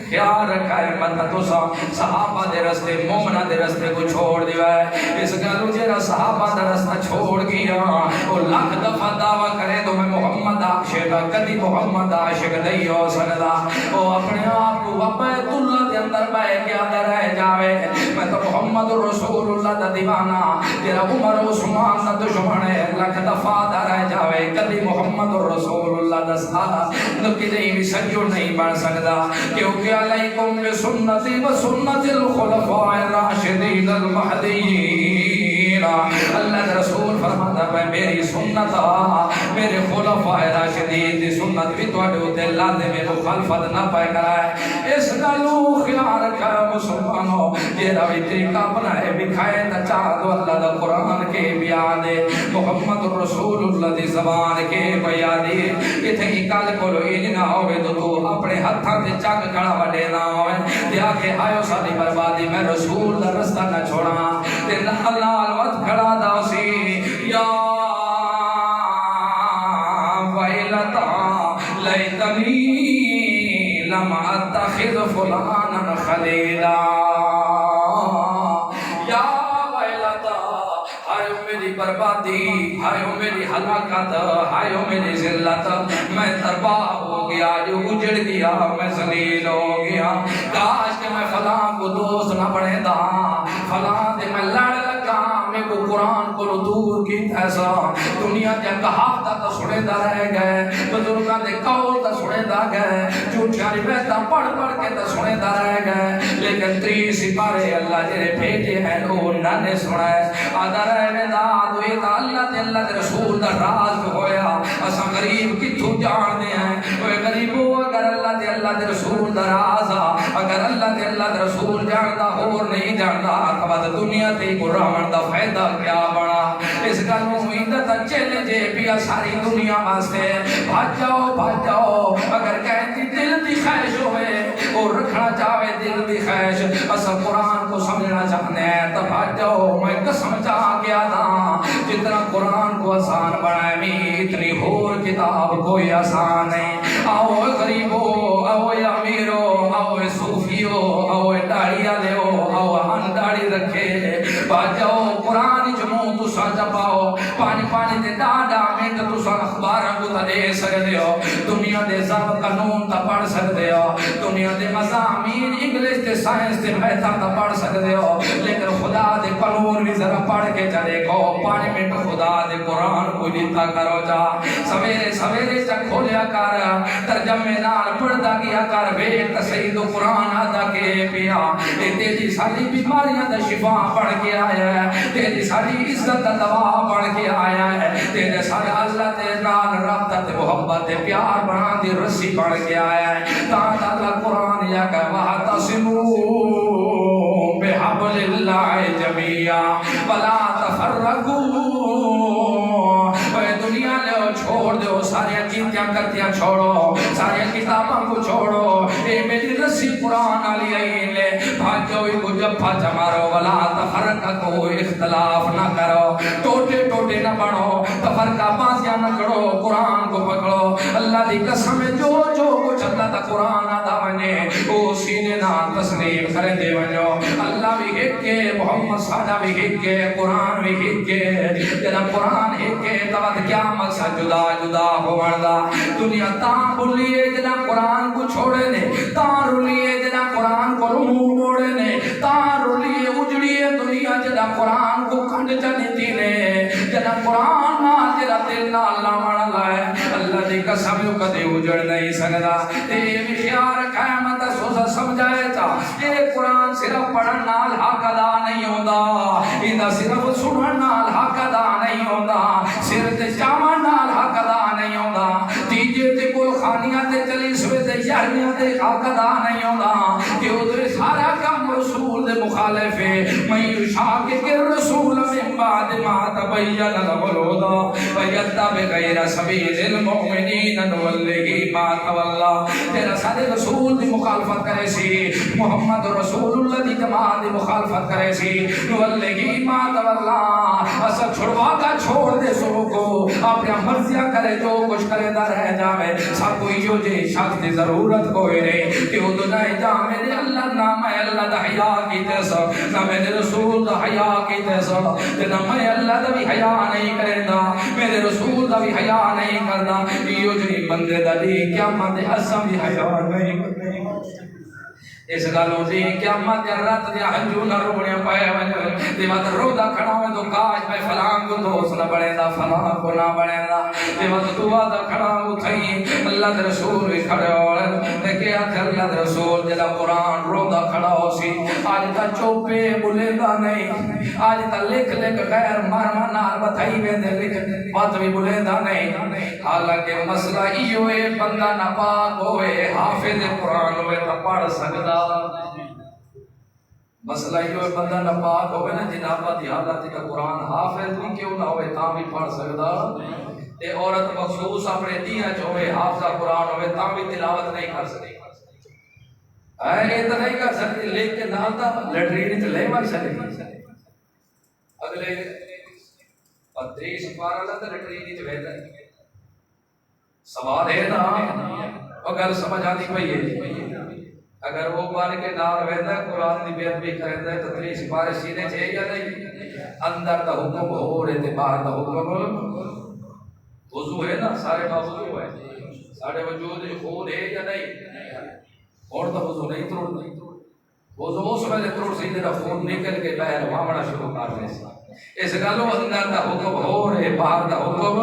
خیال رکھا ہے مت تو صحابہ دے رستے مومنہ دے رستے کو چھوڑ دیوا ہے اس گلو جیرا صحابہ دا رستہ چھوڑ گیا اور لاکھ دفعہ دعویٰ کرے تو میں محمد عاشق کدی محمد عاشق نہیں ہو سکتا وہ اپنے آپ کو بیت اللہ دے اندر بے کے اندر رہ جاوے میں تو محمد رسول اللہ دا دیوانہ تیرا عمر عثمان دا دشمن ہے لاکھ دفعہ دا رہ جاوے کدی محمد رسول اللہ دا ساتھ نکی نہیں بھی سجو نہیں بن سکتا کیونکہ علیکم بسنتی و سنت الخلفاء الراشدین المہدیین اللہ کے رسول فرماتا ہے میری سنت میرے خلفاء راشدین دی سنت بھی تو ہوتے لاندے میں مخالفت نہ پائے کرائے اس گلو خیال رکھا مسلمانوں یہ روی طریقہ بنائے بکھائے تا چاہ دو اللہ دا قرآن کے بیادے محمد رسول اللہ دی زبان کے بیادے کتھے کی کال کولو این نہ ہوئے تو اپنے ہتھاں تے چاک کھڑا وڈے نہ ہوئے دیا کہ آئیو ساری بربادی میں رسول دا رستہ نہ چھوڑا تے نحلال وقت کھڑا دا سی یا ویلتا لیتنی لم اتخذ فلانا خلیلا یا ویلتا ہائیو میری بربادی ہائیو میری ہلاکت ہائیو میری ذلت میں ترباہ ہو گیا جو اجڑ گیا میں ذلیل ہو گیا کاش کہ میں فلاں کو دوست نہ بڑھے دا فلاں دے میں لڑ لگا میں کو قرآن کو دور کی ایسا دنیا کے کہاوتاں تو سنے دا رہ گئے بزرگاں دے قول تو سنے دا گئے جھوٹیاں روایتاں پڑھ پڑھ کے تو سنے دا رہ گئے لیکن 30 سپارے اللہ جڑے بھیجے ہیں انہاں نے سنا ہے آدھا رہنے دا دوئے دا اللہ دے رسول دا راز ہویا اساں غریب کتھوں جاندے ہیں اوے غریبو اگر اللہ دے رسول دا راز اگر اللہ دے رسول جاندا اور نہیں جاندا تو دنیا تے قرآن دا فائدہ کیا بڑا اس گل امید تے چلے جے پیا ساری دنیا واسطے بھاج جاؤ اگر کہتی دل دی خواہش ہوئے اور رکھنا چاہے دل دی خواہش اسا قرآن کو سمجھنا چاہتے ہیں تو بھاج جاؤ میں قسم چاہ گیا تھا جتنا قرآن کو آسان بنائے میں اتنی اور کتاب کوئی آسان نہیں آؤ غریبو آؤ امیرو آؤ صوفیو آؤ داڑی آلیو آؤ ہن داڑی رکھے بھاج جاؤ قرآن جمعوں تو سا پاؤ پانی دے ڈاڈا منٹ تو سا اخباراں کو تا دے سکتے ہو دنیا دے ضابط قانون تا پڑھ سکتے ہو دنیا دے مضامین انگلش تے سائنس تے میتھاں تا پڑھ سکتے ہو لیکن خدا دے قانون بھی ذرا پڑھ کے چلے گو 5 منٹ خدا دے قرآن کو دیتا کرو جا سویرے چا کھولیا کر ترجمے نال پڑھدا گیا کر ویکھ سید قرآن ادا کے پیا تیری ساری بیماریاں دا شفا پڑھ کے آیا ہے تیری ساری عزت دا دوا پڑھ کے آیا ہے تیرے سارے اللہ تے نال رابطہ تے محبت تے پیار بنا دی رسی پڑھ کے آیا ہے تا اللہ قرآن یا کہ واعتصموا بحبل اللہ جميعا ولا تفرقوا دنیا لے چھوڑ دو ساری چیزیں کرتیاں چھوڑو ساری کتابوں کو چھوڑو اے میری رسی قرآن علی آئی لے بھاجو کو جب جمارو ولا تفرقو اختلاف نہ کرو ٹوٹے نہ بنو تفرقہ بازیاں نہ کرو قرآن کو پکڑو اللہ دی قسم جو کچھ اللہ دا قرآن آدھا بنے وہ سینے نہ تسلیم کرے دے بنو اللہ بھی ایک کے محمد صادہ بھی ایک کے قرآن بھی ایک کے تیرا قرآن ایک کے تبت کیا مقصد جدا ہو مردا دنیا تاں بھولیے جنا قرآن کو چھوڑے نے تاں رولیے جنا قرآن کو منہ موڑے نے تاں رولیے اجڑیے دنیا جنا قرآن کو کھنڈ چلیتی نے جنا قرآن نال جنا دل نال لاوڑ لائے اللہ دی قسم یو کدے اجڑ نہیں سکدا تے بھی خیال رکھا مت سوچ سمجھائے تا یہ قرآن صرف پڑھن نال حق ادا نہیں ہوندا ایندا صرف سنن نال حق ادا نہیں ہوندا صرف جامن نال حق ادا نہیں ہوندا تیجے تے کول خانیاں تے چلی سوے تے یاریاں تے حق ادا نہیں ہوندا کہ او تے سارا کام رسول دے مخالف ہے میں شاک کے رسول میں بعد ما تبين له الهدى ويتبع غير سبيل المؤمنين نوله ما تولى تیرا سارے رسول دی مخالفت کرے سی محمد رسول اللہ دی جماعت دی مخالفت کرے سی نوله ما تولى اسا چھڑوا کا چھوڑ دے سو کو اپنے مرضیاں کرے جو کچھ کرے دا رہ جاوے سب کو یہ جے شخص دی ضرورت کوئی نہیں کہ وہ دنائے جا میرے اللہ نام ہے اللہ دا حیا کی تیسا نہ میرے رسول دا حیا کی تیسا نہ میں اللہ دا بھی حیا نہیں کرے دا میرے رسول دا بھی حیا نہیں کرنا یہ جے بندے دا دی قیامت اسا بھی حیا نہیں کرنے اس گالوں دی قیامت رات دی ہنجو نہ رونے پائے وجہ دیوات رودا کھڑا ہوئے تو کاج میں فلان کو دوست نہ بڑھے دا فلان کو نہ بڑھے دا دیوات دعا دا کھڑا ہو تھئی اللہ دے رسول بھی کھڑے اور دیکھے آتے اللہ دے رسول جلا قرآن رودا کھڑا ہو سی آج تا چوپے بولے دا نہیں آج تا لکھ لکھ غیر مارمانار بتائی میں دے لکھ بات بھی بولے دا نہیں حالانکہ مسئلہ ایو ہے بندہ نپاک ہوئے حافظ قرآن ہوئے تا پڑھ سکتا مسئلہ یہ ہے بندہ نپاک ہوئے نا جنابہ دی حالت کا قرآن حافظ بھی کیوں نہ ہوئے تاں بھی پڑھ سکتا تے عورت مخصوص اپنے دیا جو ہوئے حافظہ قرآن ہوئے تاں بھی تلاوت نہیں کر سکتی یہ تو نہیں کر سکتی لیکن نالتا لٹرین تو لے مر سکتی اگلے 30 پارا لتا لٹرین تو بہتا ہے سوال ہے نا اگر سمجھ آتی پئی ہے اگر وہ بار کے نال ویدا قرآن دی بیعت بھی کردا ہے تو 30 پارے سینے چ ہے یا نہیں اندر دا حکم ہو رہے تے باہر دا حکم وضو ہے نا سارے وضو ہے سارے وجود خون ہے یا نہیں اور دا وضو نہیں توڑ وضو اس ویلے توڑ سیدھے دا خون نکل کے باہر وامنا شروع کر دے اس گالو اندر دا حکم ہو رہے باہر دا حکم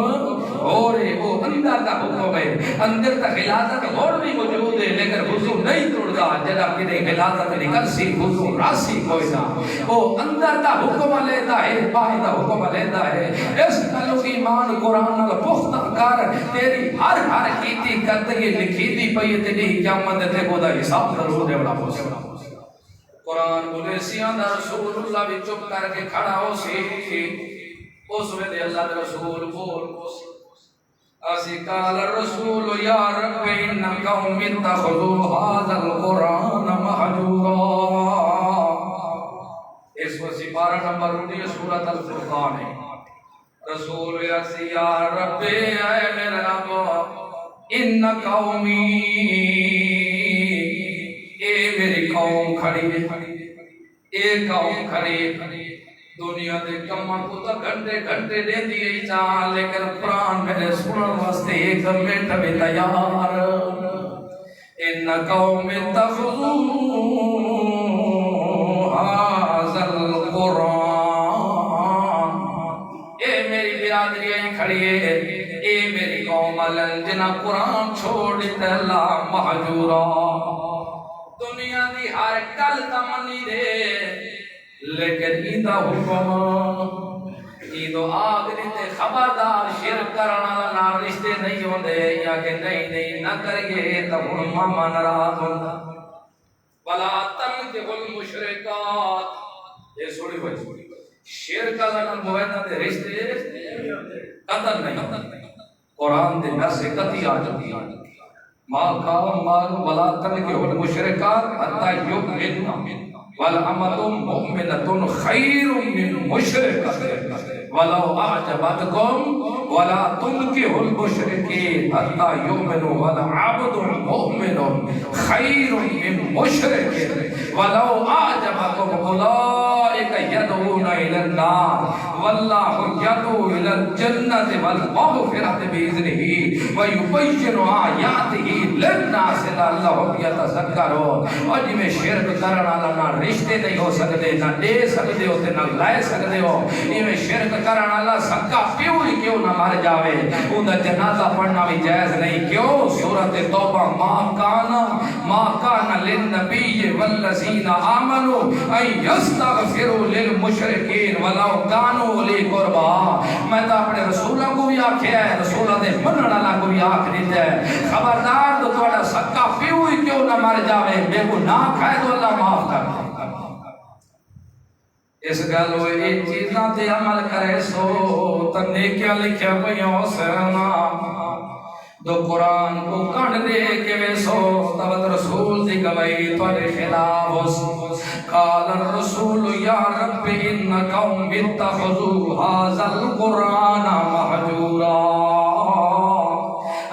ہو رہے وہ اندر دا حکم ہے اندر تا غلاظت اور بھی موجود ہے لیکن وضو نہیں توڑدا جدا کہ غلاظت نکل سی وضو راسی کوئی نہ وہ اندر دا حکم لیتا ہے باہر دا حکم لیتا ہے اس گالو ایمان قرآن نال پختہ کر تیری ہر کیتی کرتگی لکھی دی پئی تیری قیامت تے کو دا حساب ضرور دے بڑا قرآن بولے سیاں دا رسول اللہ بھی چپ کر کے کھڑا ہو سی اس میں دے اللہ دا رسول بول اسی قال الرسول یا رب ان قوم اتخذوا هذا القرآن مهجورا اس وسی پارہ نمبر 19 سورۃ الفرقان ہے رسول یا رب اے میرے رب ان قومی اے میری قوم کھڑی ہے اے قوم کھڑی دنیا دے کماں کو تو گھنٹے گھنٹے دے دیے چاہ لیکن قرآن میرے سنن واسطے ایک منٹ بھی تیار ان قوم اتخذوا هذا القرآن اے میری برادری کھڑی ہے اے میری قوم جنہ قرآن چھوڑ دیتا اللہ مہجورا دنیا دی ہر گل تمنی دے لیکن ایدہ حکم ایدو آگ دیتے خبردار شرک کرنا نہ رشتے نہیں ہوندے یا کہ نہیں نہ کریے تو ماما ناراض ہوندا ولا تنکحوا المشرکات یہ سوڑی ہوئی شرک کرنا مویدہ دے رشتے قتل نہیں قرآن دے نص قطعی آ جاتی ما قام مالو ولا تنکحوا المشرکات حتی یؤمنوا والامۃ مؤمنۃ خیر من مشرکۃ ولو اعجبتکم ولا تنکحوا المشرکین حتی یؤمنوا والعبد مؤمن خیر من مشرک ولو اعجبکم اولئک یدعون الی النار واللہ یدعو الی الجنۃ والمغفرۃ باذنہ ویبین آیاتہ للناس لعلہم یتذکرون اور جی میں شرک کرنا نہ رشتے نہیں ہو سکتے نہ دے سکتے ہو نہ لائے سکتے ہو یہ میں شرک کرنا اللہ سکا پیو ہی کیوں نہ مر جاوے اندھا جنازہ پڑھنا بھی جائز نہیں کیوں سورۃ توبہ ما کان للنبی والذین آمنوا ان یستغفروا للمشرکین ولو کانوا اولی قربا میں تو اپنے رسولوں کو بھی آکھیا ہے رسولوں دے منن والا کو بھی آکھ دیتا ہے خبردار تو تھوڑا سکا پیو ہی کیوں نہ مر جاوے بے گناہ کھائے تو اللہ معاف کر اس گل اے چیزاں تے عمل کرے سو تے نیکیاں لکھیا پئیاں حسینا دو قرآن کو کھنڈ دے کے ویسو تبت رسول دی گواہی تھوڑے خلاف قال الرسول یا رب ان قوم اتخذوا هذا القرآن مہجورا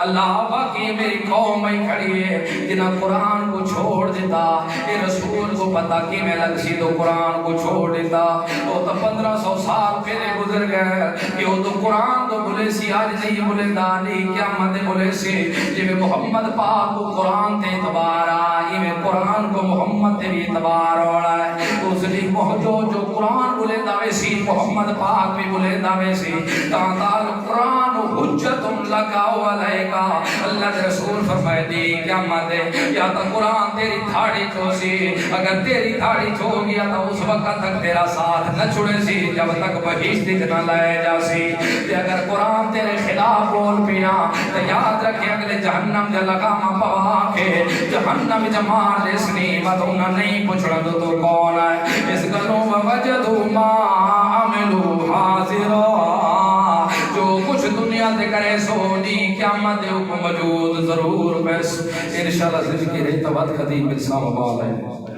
اللہ باقی میری قوم ہی کھڑی ہے جنہاں قرآن کو چھوڑ دیتا یہ رسول کو پتا کہ میں لگ سی تو قرآن کو چھوڑ دیتا وہ تو 1500 سال پہلے گزر گئے کہ وہ تو قرآن تو بولے سی آج نہیں بولے دانی قیامت بولے سی جی میں محمد پاک کو قرآن تے اعتبار آئی میں قرآن کو محمد تے بھی اعتبار ہو رہا ہے اس لیے جو قرآن بولے داوے سی محمد پاک بھی بولے داوے سی تاندال قرآن حجت لگا علیہ اللہ کے رسول فرمائے دی قیامت یا تو قرآن تیری تھاڑی چھو سی اگر تیری تھاڑی چھو گیا تو اس وقت تک تیرا ساتھ نہ چھوڑے سی جب تک بہشت نہ لائے جا سی اگر قرآن تیرے خلاف بول پینا تو یاد رکھے اگلے جہنم دے لگاما پوا کے جہنم جمار جسنی مت انہاں نہیں پوچھنا تو کون ہے اس گلوں وجدو ما عملو حاضرہ جو کچھ دنیا دے کرے سونی قیامت دے حکم موجود ضرور بس انشاءاللہ زندگی رہتا وقت قدیم انسان مبال ہے